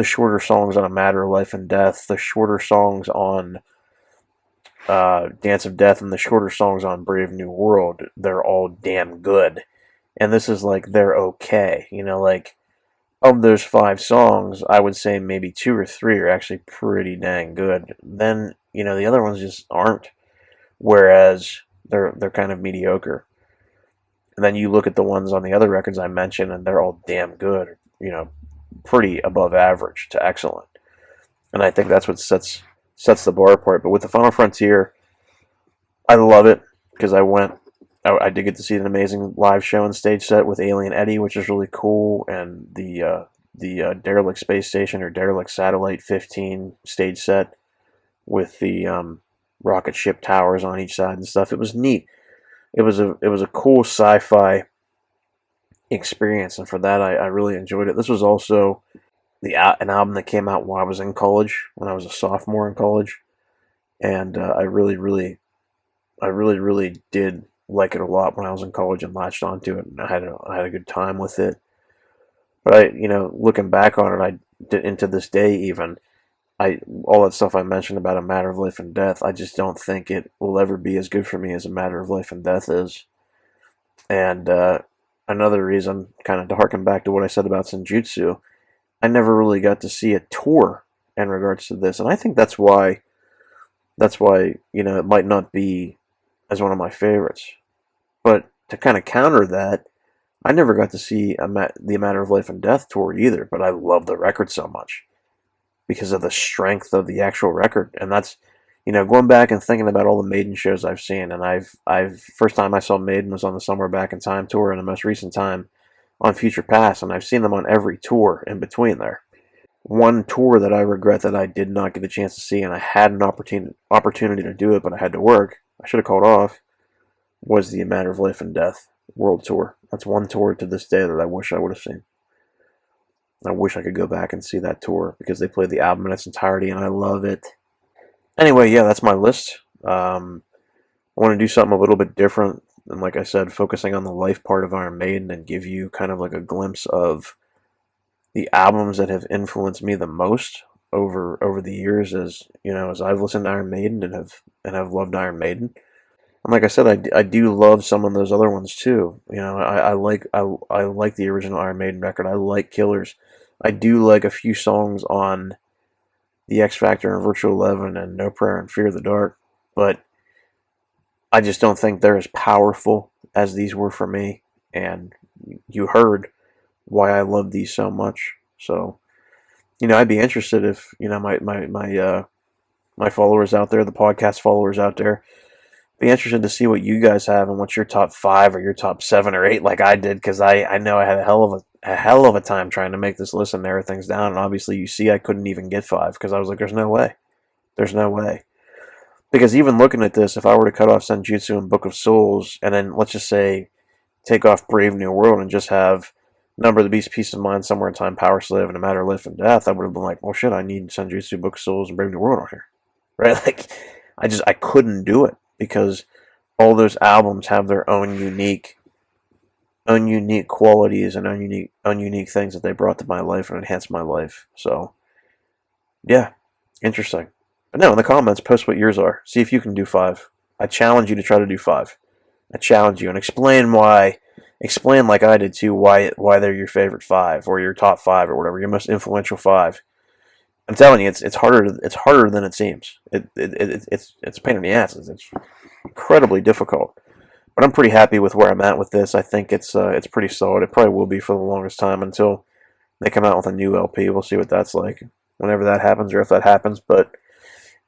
shorter songs on A Matter of Life and Death, the shorter songs on Dance of Death, and the shorter songs on Brave New World. They're all damn good. And this is like, they're okay. Like, of those 5 songs, I would say maybe 2 or 3 are actually pretty dang good. Then, the other ones just aren't. Whereas they're kind of mediocre. And then you look at the ones on the other records I mentioned, and they're all damn good. Pretty above average to excellent. And I think that's what sets the bar apart. But with The Final Frontier, I love it because I did get to see an amazing live show and stage set with Alien Eddie, which is really cool, and the Derelict Space Station or Derelict Satellite 15 stage set with the rocket ship towers on each side and stuff. It was neat. It was a cool sci-fi experience, and for that I really enjoyed it. This was also an album that came out while I was in college, when I was a sophomore in college, and I really did like it a lot when I was in college and latched onto it, and I had a good time with it. But looking back on it, into this day even, all that stuff I mentioned about A Matter of Life and Death, I just don't think it will ever be as good for me as A Matter of Life and Death is. And another reason, kind of to harken back to what I said about Senjutsu, I never really got to see a tour in regards to this, and I think that's why it might not be as one of my favorites. But to kind of counter that, I never got to see the A Matter of Life and Death tour either, but I love the record so much because of the strength of the actual record. And that's, going back and thinking about all the Maiden shows I've seen, and I've first time I saw Maiden was on the Somewhere Back in Time tour, and the most recent time on Future Past, and I've seen them on every tour in between there. One tour that I regret that I did not get a chance to see, and I had an opportunity to do it, but I had to work. I should have called off. Was the A Matter of Life and Death World Tour. That's one tour to this day that I wish I would have seen. I wish I could go back and see that tour because they played the album in its entirety, and I love it. Anyway, yeah, that's my list. I want to do something a little bit different, and like I said, focusing on the life part of Iron Maiden and give you kind of like a glimpse of the albums that have influenced me the most over the years, as I've listened to Iron Maiden and have loved Iron Maiden. And like I said, I do love some of those other ones too. I like the original Iron Maiden record. I like Killers. I do like a few songs on the X Factor and Virtual 11 and No Prayer and Fear the Dark, but I just don't think they're as powerful as these were for me. And you heard why I love these so much. So, I'd be interested if my followers out there, the podcast followers out there, be interested to see what you guys have and what's your top 5 or your top 7 or 8, like I did, because I know I had a hell of a time trying to make this list and narrow things down. And obviously, you see, I couldn't even get 5 because I was like, there's no way, because even looking at this, if I were to cut off Senjutsu and Book of Souls, and then let's just say take off Brave New World and just have Number of the Beast, Peace of Mind, Somewhere in Time, Power Slave, and A Matter of Life and Death, I would have been like, well, shit, I need Senjutsu, Book of Souls, and Brave New World on here, right? Like, I couldn't do it because all those albums have their own unique qualities and unique things that they brought to my life and enhanced my life. So, yeah, interesting. But no, in the comments, post what yours are. See if you can do 5. I challenge you to try to do 5. I challenge you, and explain why. Explain like I did too why they're your favorite 5 or your top 5 or whatever, your most influential 5. I'm telling you, it's harder than it seems. It's a pain in the ass. It's incredibly difficult. But I'm pretty happy with where I'm at with this. I think it's pretty solid. It probably will be for the longest time until they come out with a new LP. We'll see what that's like whenever that happens or if that happens. But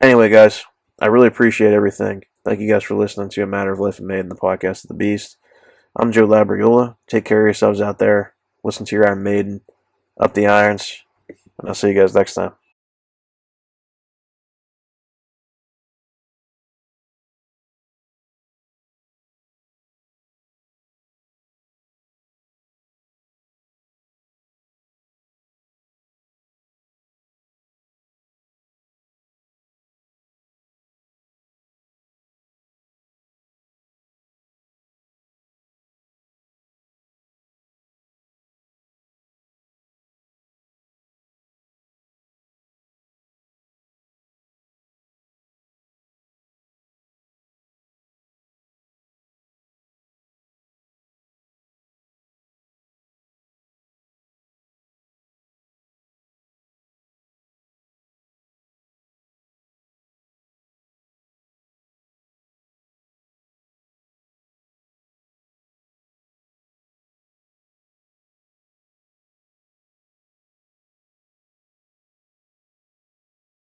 anyway, guys, I really appreciate everything. Thank you guys for listening to A Matter of Life and Maiden, the podcast of the Beast. I'm Joe Labriola. Take care of yourselves out there. Listen to your Iron Maiden. Up the irons. And I'll see you guys next time.